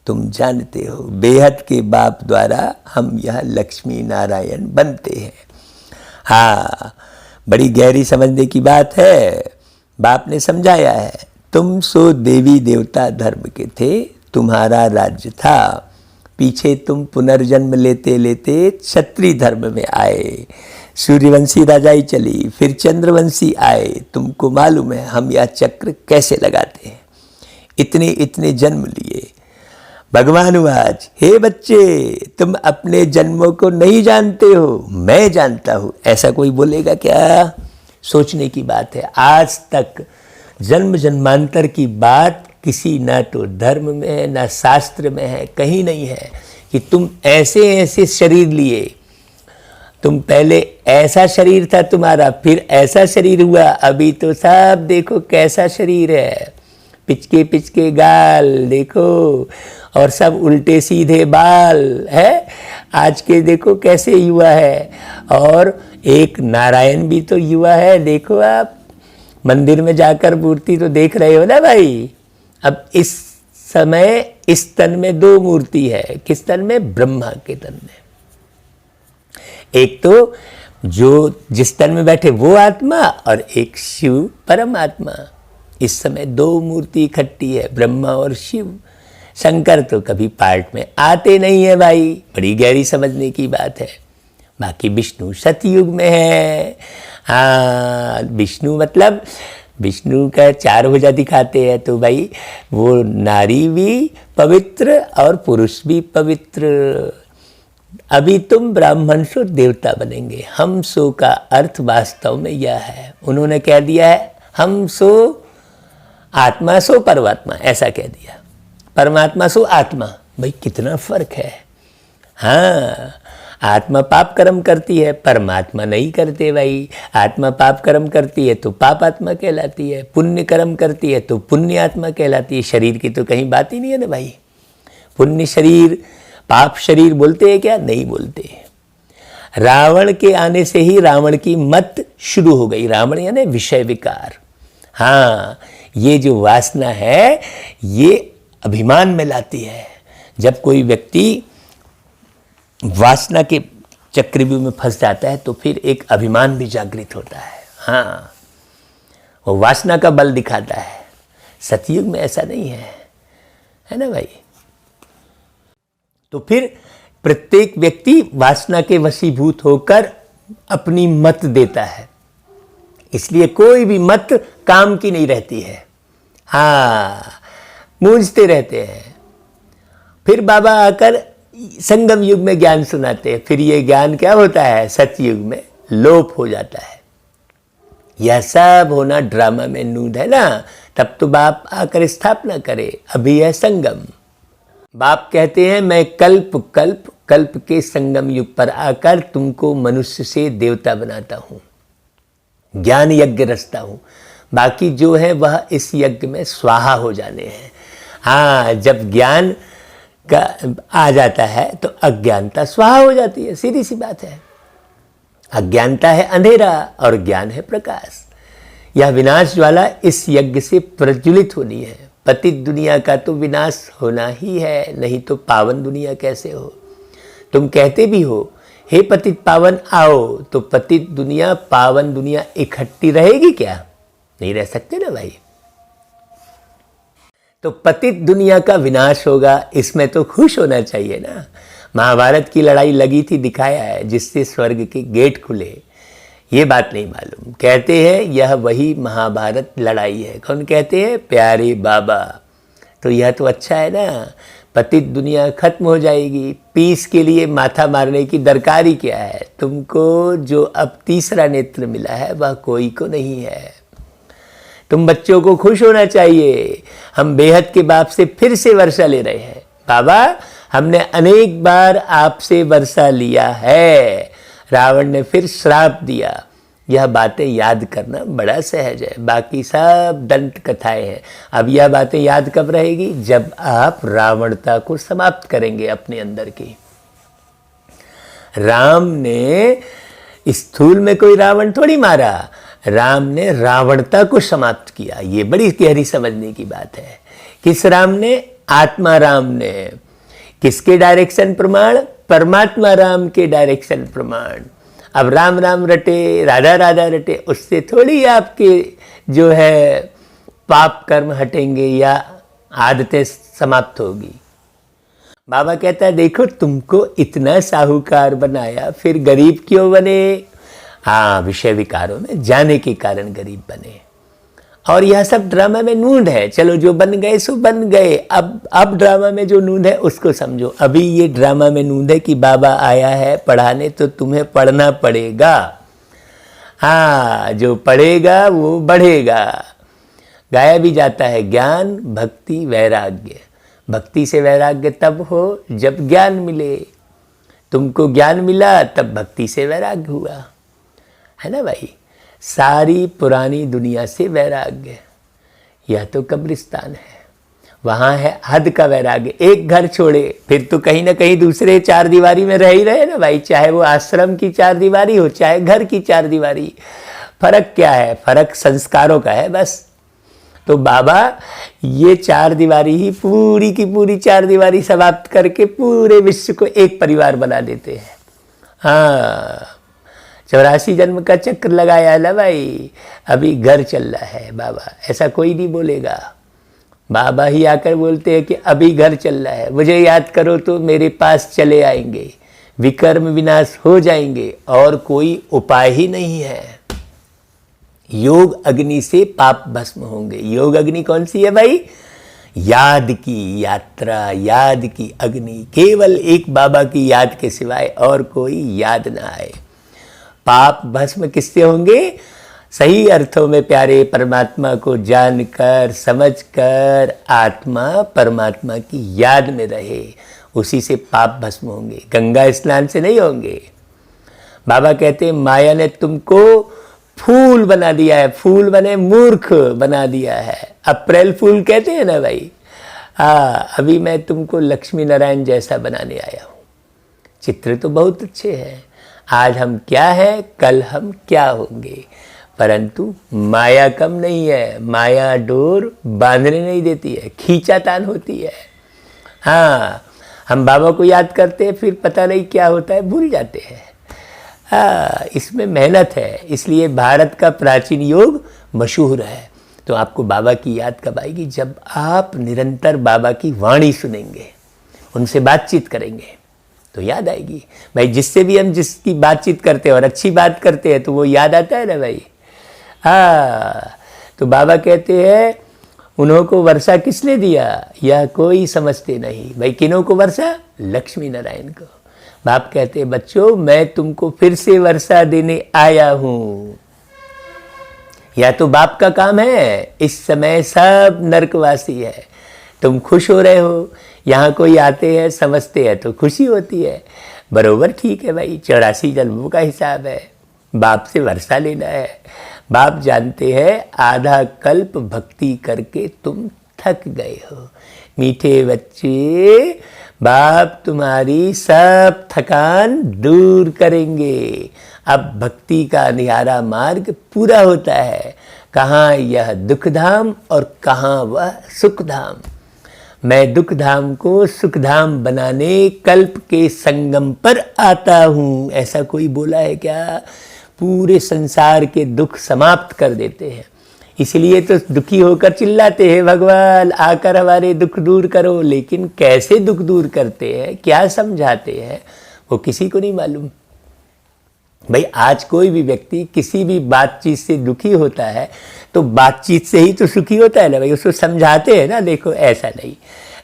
तुम जानते हो बेहद के बाप द्वारा हम यह लक्ष्मी नारायण बनते हैं। हाँ, बड़ी गहरी समझने की बात है। बाप ने समझाया है, तुम सो देवी देवता धर्म के थे, तुम्हारा राज्य था। पीछे तुम पुनर्जन्म लेते लेते क्षत्रिय धर्म में आए, सूर्यवंशी राजाई चली, फिर चंद्रवंशी आए। तुमको मालूम है हम यह चक्र कैसे लगाते हैं। इतने इतने जन्म लिए। भगवान आज, हे बच्चे तुम अपने जन्मों को नहीं जानते हो, मैं जानता हूं। ऐसा कोई बोलेगा क्या? सोचने की बात है। आज तक जन्म जन्मांतर की बात किसी ना तो धर्म में है ना शास्त्र में है, कहीं नहीं है कि तुम ऐसे ऐसे शरीर लिए। तुम पहले ऐसा शरीर था तुम्हारा, फिर ऐसा शरीर हुआ, अभी तो सब देखो कैसा शरीर है। पिचके पिचके गाल देखो और सब उल्टे सीधे बाल है। आज के देखो कैसे युवा है, और एक नारायण भी तो युवा है। देखो आप मंदिर में जाकर मूर्ति तो देख रहे हो ना भाई। अब इस समय इस तन में दो मूर्ति है। किस तन में? ब्रह्मा के तन में। एक तो जो जिस तन में बैठे वो आत्मा, और एक शिव परमात्मा। इस समय दो मूर्ति इकट्ठी है, ब्रह्मा और शिव। शंकर तो कभी पार्ट में आते नहीं है भाई, बड़ी गहरी समझने की बात है। बाकी विष्णु सतयुग में है। हाँ, विष्णु मतलब विष्णु का 4 भुजा दिखाते हैं, तो भाई वो नारी भी पवित्र और पुरुष भी पवित्र। अभी तुम ब्राह्मण सो देवता बनेंगे। हम सो का अर्थ वास्तव में यह है। उन्होंने कह दिया है हम सो आत्मा सो परमात्मा, ऐसा कह दिया। परमात्मा सो आत्मा, भाई कितना फर्क है। हाँ, आत्मा पाप कर्म करती है, परमात्मा नहीं करते भाई। आत्मा पाप कर्म करती है तो पाप आत्मा कहलाती है, पुण्य कर्म करती है तो पुण्य आत्मा कहलाती है। शरीर की तो कहीं बात ही नहीं है ना भाई। पुण्य शरीर पाप शरीर बोलते हैं क्या? नहीं बोलते। रावण के आने से ही रावण की मत शुरू हो गई। रावण यानी विषय विकार। हाँ, ये जो वासना है ये अभिमान में लाती है। जब कोई व्यक्ति वासना के चक्रव्यूह में फंस जाता है तो फिर एक अभिमान भी जागृत होता है। हाँ, वो वासना का बल दिखाता है। सतयुग में ऐसा नहीं है ना भाई। तो फिर प्रत्येक व्यक्ति वासना के वशीभूत होकर अपनी मत देता है, इसलिए कोई भी मत काम की नहीं रहती है। हाँ, मूंझते रहते हैं। फिर बाबा आकर संगम युग में ज्ञान सुनाते हैं। फिर ये ज्ञान क्या होता है? सतयुग में लोप हो जाता है। यह सब होना ड्रामा में नूद है ना। तब तो बाप आकर स्थापना करे। अभी है संगम। बाप कहते हैं मैं कल्प कल्प कल्प के संगम युग पर आकर तुमको मनुष्य से देवता बनाता हूँ, ज्ञान यज्ञ रचता हूँ। बाकी जो है वह इस यज्ञ में स्वाहा हो जाने हैं। हाँ, जब ज्ञान का आ जाता है तो अज्ञानता स्वाहा हो जाती है, सीधी सी बात है। अज्ञानता है अंधेरा और ज्ञान है प्रकाश। यह विनाश ज्वाला इस यज्ञ से प्रज्वलित होनी है। पतित दुनिया का तो विनाश होना ही है, नहीं तो पावन दुनिया कैसे हो। तुम कहते भी हो हे पतित पावन आओ, तो पतित दुनिया पावन दुनिया इकट्ठी रहेगी क्या? नहीं रह सकते ना भाई। तो पतित दुनिया का विनाश होगा, इसमें तो खुश होना चाहिए ना। महाभारत की लड़ाई लगी थी, दिखाया है, जिससे स्वर्ग के गेट खुले। ये बात नहीं मालूम। कहते हैं यह वही महाभारत लड़ाई है। कौन कहते हैं? प्यारे बाबा। तो यह तो अच्छा है ना, पतित दुनिया खत्म हो जाएगी। पीस के लिए माथा मारने की दरकार ही क्या है? तुमको जो अब तीसरा नेत्र मिला है वह कोई को नहीं है। तुम बच्चों को खुश होना चाहिए। हम बेहद के बाप से फिर से वर्षा ले रहे हैं। बाबा, हमने अनेक बार आपसे वर्षा लिया है, रावण ने फिर श्राप दिया। यह बातें याद करना बड़ा सहज है, बाकी सब दंत कथाएं हैं। अब यह बातें याद कब रहेगी? जब आप रावणता को समाप्त करेंगे अपने अंदर की। राम ने स्थूल में कोई रावण थोड़ी मारा, राम ने रावणता को समाप्त किया। ये बड़ी गहरी समझने की बात है। किस राम ने? आत्मा राम ने। किसके डायरेक्शन प्रमाण? परमात्मा राम के डायरेक्शन प्रमाण। अब राम राम रटे, राधा राधा रटे, उससे थोड़ी आपके जो है पाप कर्म हटेंगे या आदतें समाप्त होगी। बाबा कहता है देखो तुमको इतना साहूकार बनाया, फिर गरीब क्यों बने? हाँ, विषय विकारों में जाने के कारण गरीब बने। और यह सब ड्रामा में नूंद है। चलो जो बन गए सो बन गए। अब ड्रामा में जो नूंद है उसको समझो। अभी ये ड्रामा में नूंद है कि बाबा आया है पढ़ाने, तो तुम्हें पढ़ना पड़ेगा। हाँ, जो पढ़ेगा वो बढ़ेगा। गाया भी जाता है ज्ञान भक्ति वैराग्य। भक्ति से वैराग्य तब हो जब ज्ञान मिले। तुमको ज्ञान मिला तब भक्ति से वैराग्य हुआ, है ना भाई। सारी पुरानी दुनिया से वैराग्य, यह तो कब्रिस्तान है। वहाँ है हद का वैराग्य। एक घर छोड़े फिर तो कहीं ना कहीं दूसरे चार दीवारी में रह ही रहे ना भाई। चाहे वो आश्रम की चार दीवारी हो, चाहे घर की चार दीवारी। फर्क क्या है? फर्क संस्कारों का है बस। तो बाबा ये चार दीवारी ही पूरी की पूरी चार दीवारी समाप्त करके पूरे विश्व को एक परिवार बना देते हैं। हाँ, 84 जन्म का चक्र लगाया है ना भाई। अभी घर चल रहा है बाबा, ऐसा कोई नहीं बोलेगा। बाबा ही आकर बोलते हैं कि अभी घर चल रहा है, मुझे याद करो तो मेरे पास चले आएंगे, विकर्म विनाश हो जाएंगे और कोई उपाय ही नहीं है। योग अग्नि से पाप भस्म होंगे। योग अग्नि कौन सी है भाई? याद की यात्रा, याद की अग्नि। केवल एक बाबा की याद के सिवाय और कोई याद ना आए। पाप भस्म किससे होंगे? सही अर्थों में प्यारे परमात्मा को जानकर समझकर आत्मा परमात्मा की याद में रहे, उसी से पाप भस्म होंगे। गंगा स्नान से नहीं होंगे। बाबा कहते हैं माया ने तुमको फूल बना दिया है, फूल बने मूर्ख बना दिया है। अप्रैल फूल कहते हैं ना भाई। हाँ, अभी मैं तुमको लक्ष्मी नारायण जैसा बनाने आया हूँ। चित्र तो बहुत अच्छे हैं। आज हम क्या हैं, कल हम क्या होंगे। परंतु माया कम नहीं है। माया डोर बांधने नहीं देती है, खींचातान होती है। हाँ, हम बाबा को याद करते हैं, फिर पता नहीं क्या होता है, भूल जाते हैं। हाँ, इसमें मेहनत है। इसलिए भारत का प्राचीन योग मशहूर है। तो आपको बाबा की याद कब आएगी? जब आप निरंतर बाबा की वाणी सुनेंगे, उनसे बातचीत करेंगे तो याद आएगी भाई। जिससे भी हम जिसकी बातचीत करते हैं और अच्छी बात करते हैं तो वो याद आता है ना भाई। हाँ, तो बाबा कहते हैं उन्हों को वर्षा किसने दिया? यह कोई समझते नहीं भाई। किन्हों को वर्षा? लक्ष्मी नारायण को। बाप कहते हैं बच्चों मैं तुमको फिर से वर्षा देने आया हूँ। या तो बाप का काम है। इस समय सब नरकवासी है, तुम खुश हो रहे हो यहाँ कोई आते हैं समझते हैं तो खुशी होती है। बरोबर ठीक है भाई, 84 जन्मों का हिसाब है, बाप से वर्षा लेना है। बाप जानते हैं आधा कल्प भक्ति करके तुम थक गए हो। मीठे बच्चे, बाप तुम्हारी सब थकान दूर करेंगे। अब भक्ति का निहारा मार्ग पूरा होता है। कहाँ यह दुखधाम और कहाँ वह सुखधाम। मैं दुखधाम को सुखधाम बनाने कल्प के संगम पर आता हूँ। ऐसा कोई बोला है क्या? पूरे संसार के दुख समाप्त कर देते हैं। इसलिए तो दुखी होकर चिल्लाते हैं, भगवान आकर हमारे दुख दूर करो। लेकिन कैसे दुख दूर करते हैं, क्या समझाते हैं, वो किसी को नहीं मालूम। भाई आज कोई भी व्यक्ति किसी भी बातचीत से दुखी होता है तो बातचीत से ही तो सुखी होता है ना भाई। उसको समझाते हैं ना, देखो ऐसा नहीं,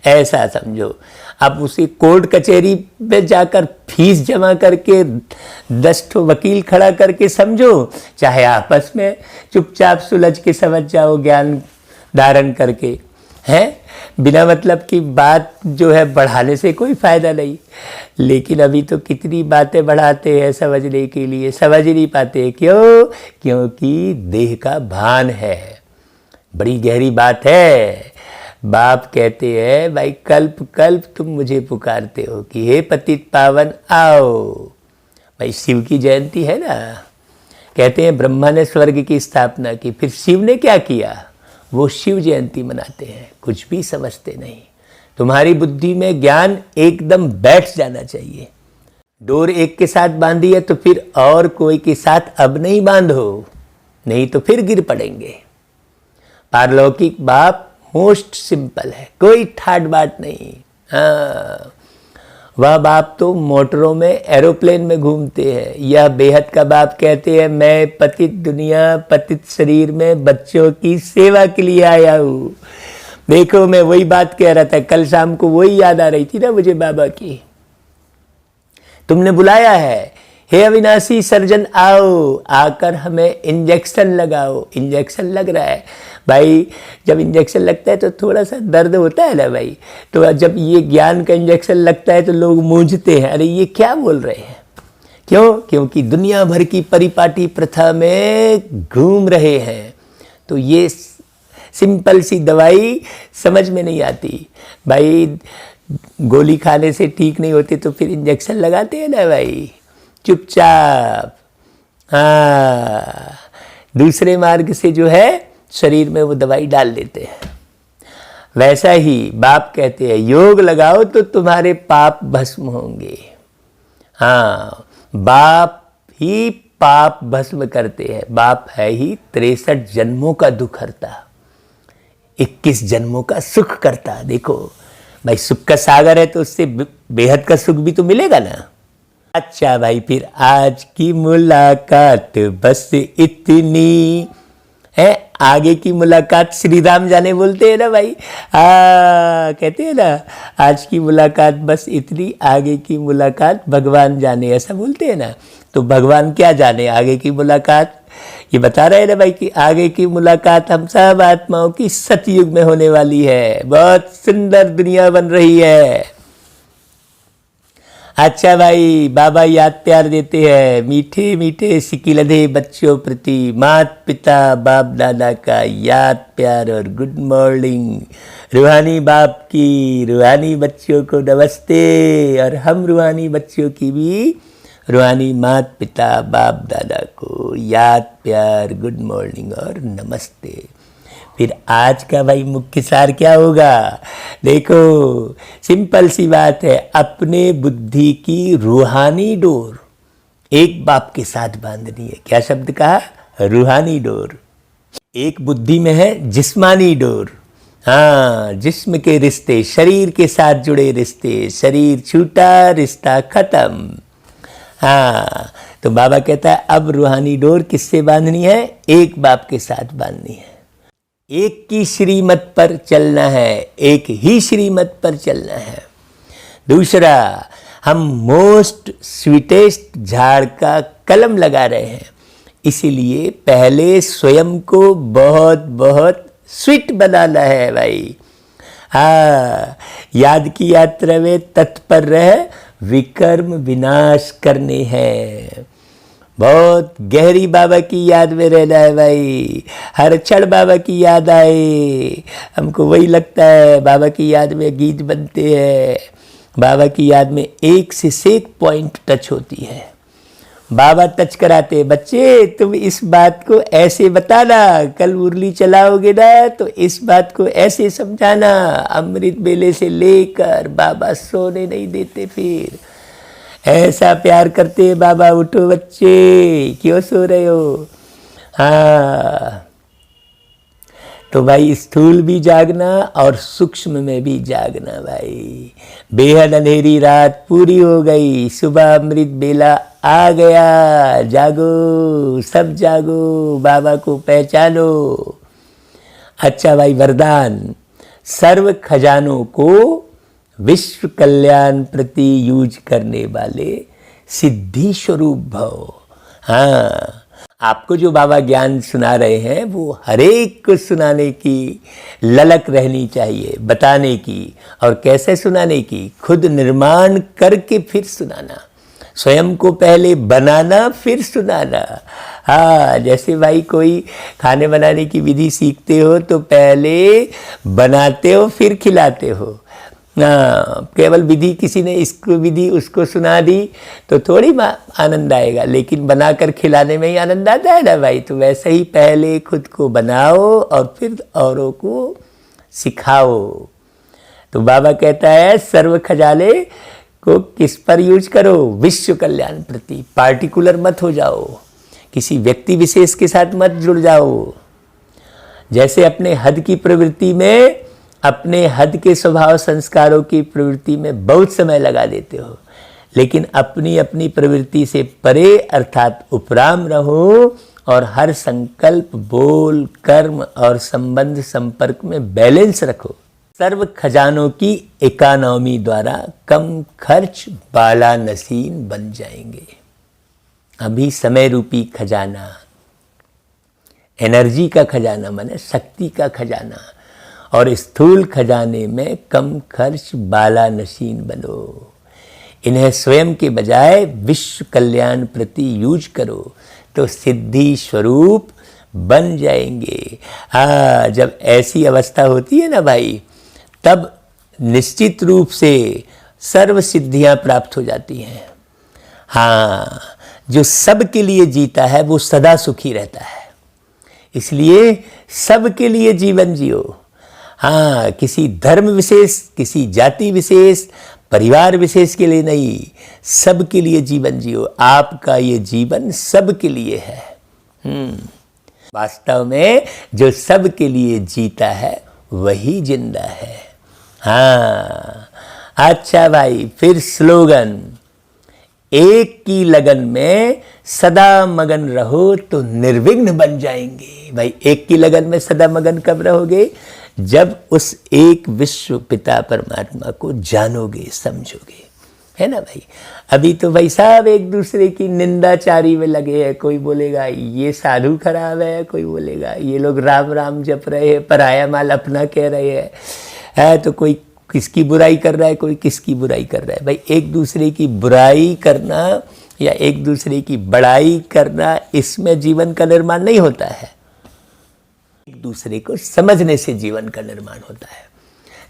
ऐसा समझो। अब उसे कोर्ट कचहरी में जाकर फीस जमा करके 10 ठो वकील खड़ा करके समझो, चाहे आपस में चुपचाप सुलझ के समझ जाओ, ज्ञान धारण करके। हैं बिना मतलब की बात जो है बढ़ाने से कोई फायदा नहीं। लेकिन अभी तो कितनी बातें बढ़ाते हैं समझने के लिए, समझ नहीं पाते। क्यों? क्योंकि देह का भान है। बड़ी गहरी बात है। बाप कहते हैं भाई कल्प कल्प तुम मुझे पुकारते हो कि हे पतित पावन आओ। भाई शिव की जयंती है ना, कहते हैं ब्रह्मा ने स्वर्ग की स्थापना की, फिर शिव ने क्या किया? वो शिव जयंती मनाते हैं। कुछ भी समझते नहीं। तुम्हारी बुद्धि में ज्ञान एकदम बैठ जाना चाहिए। डोर एक के साथ बांधी है तो फिर और कोई के साथ अब नहीं बांधो, नहीं तो फिर गिर पड़ेंगे। पारलौकिक बाप मोस्ट सिंपल है, कोई ठाट बाट नहीं। हाँ, वह बाप तो मोटरों में एरोप्लेन में घूमते हैं। यह बेहद का बाप कहते हैं मैं पतित दुनिया पतित शरीर में बच्चों की सेवा के लिए आया हूँ। देखो मैं वही बात कह रहा था, कल शाम को वही याद आ रही थी ना मुझे बाबा की। तुमने बुलाया है, हे अविनाशी सर्जन आओ, आकर हमें इंजेक्शन लगाओ। इंजेक्शन लग रहा है भाई, जब इंजेक्शन लगता है तो थोड़ा सा दर्द होता है ना भाई। तो जब ये ज्ञान का इंजेक्शन लगता है तो लोग मूंझते हैं, अरे ये क्या बोल रहे हैं। क्यों? क्योंकि दुनिया भर की परिपाटी प्रथा में घूम रहे हैं। तो ये सिंपल सी दवाई समझ में नहीं आती भाई। गोली खाने से ठीक नहीं होती तो फिर इंजेक्शन लगाते हैं ना भाई, चुपचाप। हाँ, दूसरे मार्ग से जो है शरीर में वो दवाई डाल देते हैं। वैसा ही बाप कहते हैं योग लगाओ तो तुम्हारे पाप भस्म होंगे। हाँ, बाप ही पाप भस्म करते हैं। बाप है ही 63 जन्मों का दुख हरता, 21 जन्मों का सुख करता। देखो भाई सुख का सागर है तो उससे बेहद का सुख भी तो मिलेगा ना। अच्छा भाई, फिर आज की मुलाकात बस इतनी है, आगे की मुलाकात श्री राम जाने बोलते हैं ना भाई। कहते हैं ना आज की मुलाकात बस इतनी, आगे की मुलाकात भगवान जाने, ऐसा बोलते हैं ना। तो भगवान क्या जाने आगे की मुलाकात। ये बता रहे हैं ना भाई कि आगे की मुलाकात हम सब आत्माओं की सतयुग में होने वाली है। बहुत सुंदर दुनिया बन रही है। अच्छा भाई, बाबा याद प्यार देते हैं मीठे मीठे सिकिलधे बच्चों प्रति, माता पिता बाप दादा का याद प्यार और गुड मॉर्निंग। रूहानी बाप की रूहानी बच्चों को नमस्ते, और हम रूहानी बच्चों की भी रूहानी माता पिता बाप दादा को याद प्यार गुड मॉर्निंग और नमस्ते। फिर आज का भाई मुख्य सार क्या होगा? देखो सिंपल सी बात है, अपने बुद्धि की रूहानी डोर एक बाप के साथ बांधनी है। क्या शब्द कहा? रूहानी डोर। एक बुद्धि में है जिस्मानी डोर। हाँ, जिस्म के रिश्ते, शरीर के साथ जुड़े रिश्ते, शरीर छूटा रिश्ता खत्म। हाँ, तो बाबा कहता है अब रूहानी डोर किससे बांधनी है? एक बाप के साथ बांधनी है। एक की श्रीमत पर चलना है, एक ही श्रीमत पर चलना है। दूसरा, हम मोस्ट स्वीटेस्ट झाड़ का कलम लगा रहे हैं, इसीलिए पहले स्वयं को बहुत बहुत स्वीट बनाना है भाई। हाँ, याद की यात्रा में तत्पर रह, विकर्म विनाश करने हैं। बहुत गहरी बाबा की याद में रहना है भाई। हर क्षण बाबा की याद आए, हमको वही लगता है। बाबा की याद में गीत बनते हैं, बाबा की याद में एक से एक पॉइंट टच होती है। बाबा टच कराते, बच्चे तुम इस बात को ऐसे बताना, कल मुरली चलाओगे ना तो इस बात को ऐसे समझाना। अमृत बेले से लेकर बाबा सोने नहीं देते, फिर ऐसा प्यार करते हैं बाबा। उठो बच्चे, क्यों सो रहे हो? हाँ, तो भाई स्थूल भी जागना और सूक्ष्म में भी जागना भाई। बेहद अंधेरी रात पूरी हो गई, सुबह अमृत बेला आ गया। जागो, सब जागो, बाबा को पहचानो। अच्छा भाई, वरदान, सर्व खजानों को विश्व कल्याण प्रति यूज करने वाले सिद्धि स्वरूप भव। हाँ, आपको जो बाबा ज्ञान सुना रहे हैं वो हर एक को सुनाने की ललक रहनी चाहिए, बताने की। और कैसे सुनाने की? खुद निर्माण करके फिर सुनाना, स्वयं को पहले बनाना फिर सुनाना। हाँ, जैसे भाई कोई खाने बनाने की विधि सीखते हो तो पहले बनाते हो फिर खिलाते हो। केवल विधि, किसी ने इसको विधि उसको सुना दी तो थोड़ी आनंद आएगा, लेकिन बनाकर खिलाने में ही आनंद आता है ना भाई। तो वैसे ही पहले खुद को बनाओ और फिर औरों को सिखाओ। तो बाबा कहता है सर्व खजाने को किस पर यूज करो? विश्व कल्याण प्रति। पार्टिकुलर मत हो जाओ, किसी व्यक्ति विशेष के साथ मत जुड़ जाओ। जैसे अपने हद की प्रवृत्ति में, अपने हद के स्वभाव संस्कारों की प्रवृत्ति में बहुत समय लगा देते हो, लेकिन अपनी अपनी प्रवृत्ति से परे अर्थात उपराम रहो और हर संकल्प, बोल, कर्म और संबंध संपर्क में बैलेंस रखो। सर्व खजानों की इकोनॉमी द्वारा कम खर्च बाला नसीन बन जाएंगे। अभी समय रूपी खजाना, एनर्जी का खजाना माने शक्ति का खजाना, और स्थूल खजाने में कम खर्च बाला नशीन बनो। इन्हें स्वयं के बजाय विश्व कल्याण प्रति यूज करो तो सिद्धि स्वरूप बन जाएंगे। हाँ, जब ऐसी अवस्था होती है ना भाई, तब निश्चित रूप से सर्व सिद्धियां प्राप्त हो जाती हैं। हाँ, जो सबके लिए जीता है वो सदा सुखी रहता है, इसलिए सबके लिए जीवन जियो। हाँ, किसी धर्म विशेष, किसी जाति विशेष, परिवार विशेष के लिए नहीं, सबके लिए जीवन जियो। आपका ये जीवन सबके लिए है। वास्तव में जो सबके लिए जीता है वही जिंदा है। हाँ, अच्छा भाई, फिर स्लोगन, एक की लगन में सदा मगन रहो तो निर्विघ्न बन जाएंगे। भाई, एक की लगन में सदा मगन कब रहोगे? जब उस एक विश्व पिता परमात्मा को जानोगे, समझोगे, है ना भाई। अभी तो भाई साहब एक दूसरे की निंदाचारी में लगे हैं। कोई बोलेगा ये साधु खराब है, कोई बोलेगा ये लोग राम राम जप रहे हैं, पराया माल अपना कह रहे हैं। तो कोई किसकी बुराई कर रहा है, कोई किसकी बुराई कर रहा है। भाई, एक दूसरे की बुराई करना या एक दूसरे की बड़ाई करना, इसमें जीवन का निर्माण नहीं होता है। एक दूसरे को समझने से जीवन का निर्माण होता है।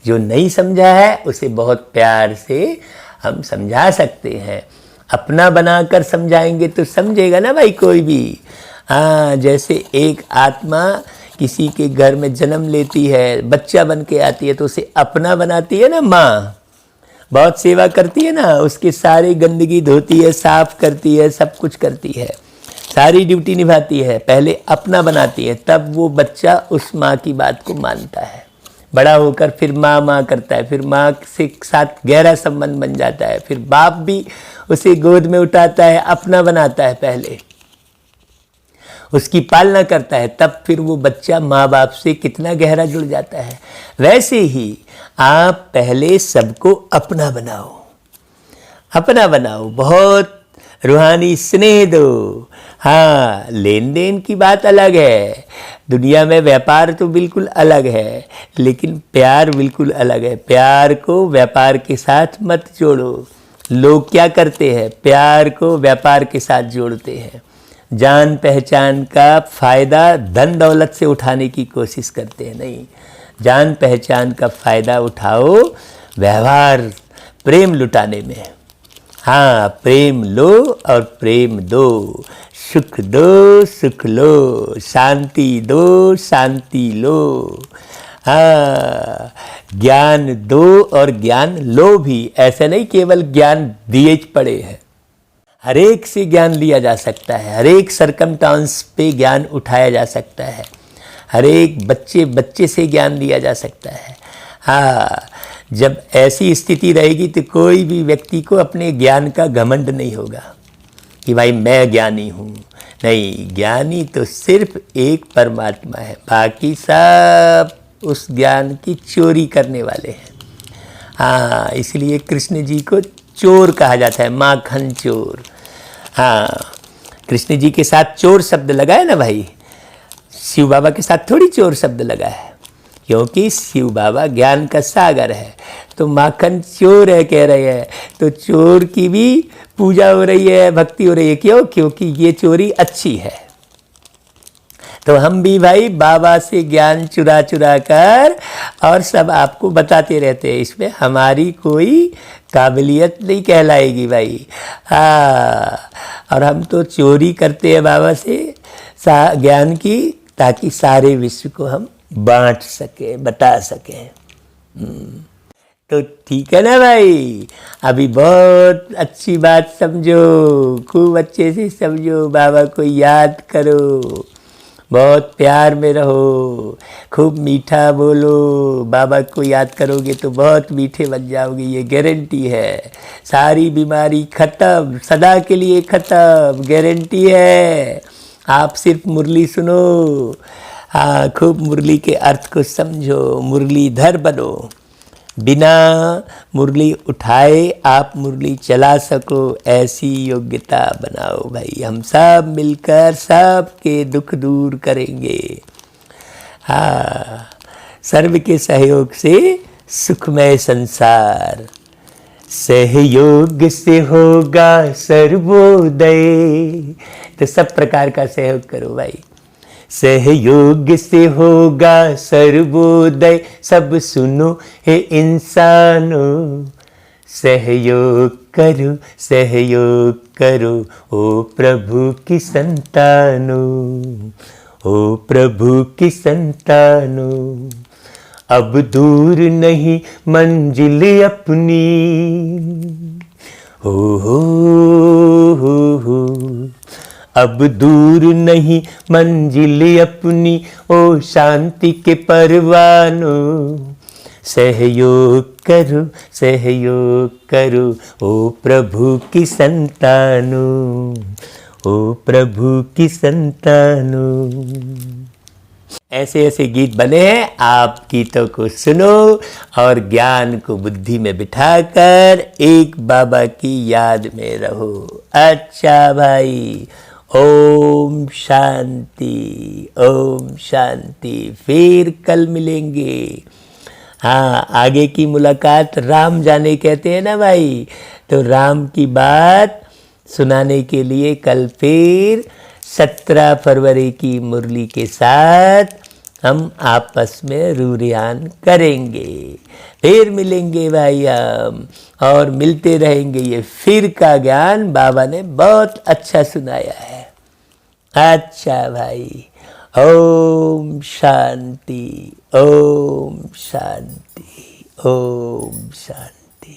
जो नहीं समझा है उसे बहुत प्यार से हम समझा सकते हैं। अपना बनाकर समझाएंगे तो समझेगा ना भाई कोई भी। हाँ, जैसे एक आत्मा किसी के घर में जन्म लेती है, बच्चा बन के आती है तो उसे अपना बनाती है ना माँ, बहुत सेवा करती है ना, उसकी सारी गंदगी धोती है, साफ करती है, सब कुछ करती है, सारी ड्यूटी निभाती है, पहले अपना बनाती है, तब वो बच्चा उस माँ की बात को मानता है। बड़ा होकर फिर माँ माँ करता है, फिर माँ से साथ गहरा संबंध बन जाता है, फिर बाप भी उसे गोद में उठाता है, अपना बनाता है, पहले उसकी पालना करता है, तब फिर वो बच्चा माँ बाप से कितना गहरा जुड़ जाता है। वैसे ही आप पहले सबको अपना बनाओ, अपना बनाओ, बहुत रूहानी स्नेह दो। हाँ, लेन देन की बात अलग है, दुनिया में व्यापार तो बिल्कुल अलग है, लेकिन प्यार बिल्कुल अलग है। प्यार को व्यापार के साथ मत जोड़ो। लोग क्या करते हैं, प्यार को व्यापार के साथ जोड़ते हैं। जान पहचान का फ़ायदा धन दौलत से उठाने की कोशिश करते हैं। नहीं, जान पहचान का फ़ायदा उठाओ व्यवहार प्रेम लुटाने में। हाँ, प्रेम लो और प्रेम दो, सुख दो सुख लो, शांति दो शांति लो। हाँ, ज्ञान दो और ज्ञान लो भी। ऐसा नहीं केवल ज्ञान दिए पड़े हैं, हर एक से ज्ञान लिया जा सकता है, हर एक सरकमस्टांस पे ज्ञान उठाया जा सकता है, हर एक बच्चे से ज्ञान लिया जा सकता है। हाँ, जब ऐसी स्थिति रहेगी तो कोई भी व्यक्ति को अपने ज्ञान का घमंड नहीं होगा कि भाई मैं ज्ञानी हूँ। नहीं, ज्ञानी तो सिर्फ एक परमात्मा है, बाकी सब उस ज्ञान की चोरी करने वाले हैं। हाँ, इसलिए कृष्ण जी को चोर कहा जाता है, माखन चोर। हाँ, कृष्ण जी के साथ चोर शब्द लगा है ना भाई, शिव बाबा के साथ थोड़ी चोर शब्द लगा है, क्योंकि शिव बाबा ज्ञान का सागर है। तो माखन चोर है कह रहे हैं, तो चोर की भी पूजा हो रही है, भक्ति हो रही है। क्यों? क्योंकि ये चोरी अच्छी है। तो हम भी भाई बाबा से ज्ञान चुरा चुरा कर और सब आपको बताते रहते हैं, इसमें हमारी कोई काबिलियत नहीं कहलाएगी भाई। हाँ, और हम तो चोरी करते हैं बाबा से ज्ञान की, ताकि सारे विश्व को हम बांट सके, बता सके। तो ठीक है ना भाई, अभी बहुत अच्छी बात समझो, खूब अच्छे से समझो, बाबा को याद करो, बहुत प्यार में रहो, खूब मीठा बोलो। बाबा को याद करोगे तो बहुत मीठे बन जाओगे, ये गारंटी है। सारी बीमारी खत्म, सदा के लिए खत्म, गारंटी है। आप सिर्फ मुरली सुनो। हाँ, खूब मुरली के अर्थ को समझो, मुरलीधर बनो। बिना मुरली उठाए आप मुरली चला सको, ऐसी योग्यता बनाओ भाई। हम सब मिलकर सबके दुख दूर करेंगे। हाँ, सर्व के सहयोग से सुखमय संसार, सहयोग से होगा सर्वोदय। तो सब प्रकार का सहयोग करो भाई, सहयोग से होगा सर्वोदय। सब सुनो हे इंसानों, सहयोग करो सहयोग करो, ओ प्रभु की संतानों, ओ प्रभु की संतानों। अब दूर नहीं मंजिल अपनी, हो अब दूर नहीं मंजिल अपनी, ओ शांति के परवानों। सहयोग करो सहयोग करो, ओ प्रभु की संतानों, ओ प्रभु की संतानों। ऐसे ऐसे गीत बने हैं, आप गीतों को सुनो और ज्ञान को बुद्धि में बिठाकर एक बाबा की याद में रहो। अच्छा भाई, ओम शांति ओम शांति। फिर कल मिलेंगे। हाँ, आगे की मुलाकात राम जाने कहते हैं ना भाई, तो राम की बात सुनाने के लिए कल फिर 17 फरवरी की मुरली के साथ हम आपस में रूरियान करेंगे। फिर मिलेंगे भाई हम, और मिलते रहेंगे। ये फिर का ज्ञान बाबा ने बहुत अच्छा सुनाया है। अच्छा भाई, ओम शांति ओम शांति ओम शांति।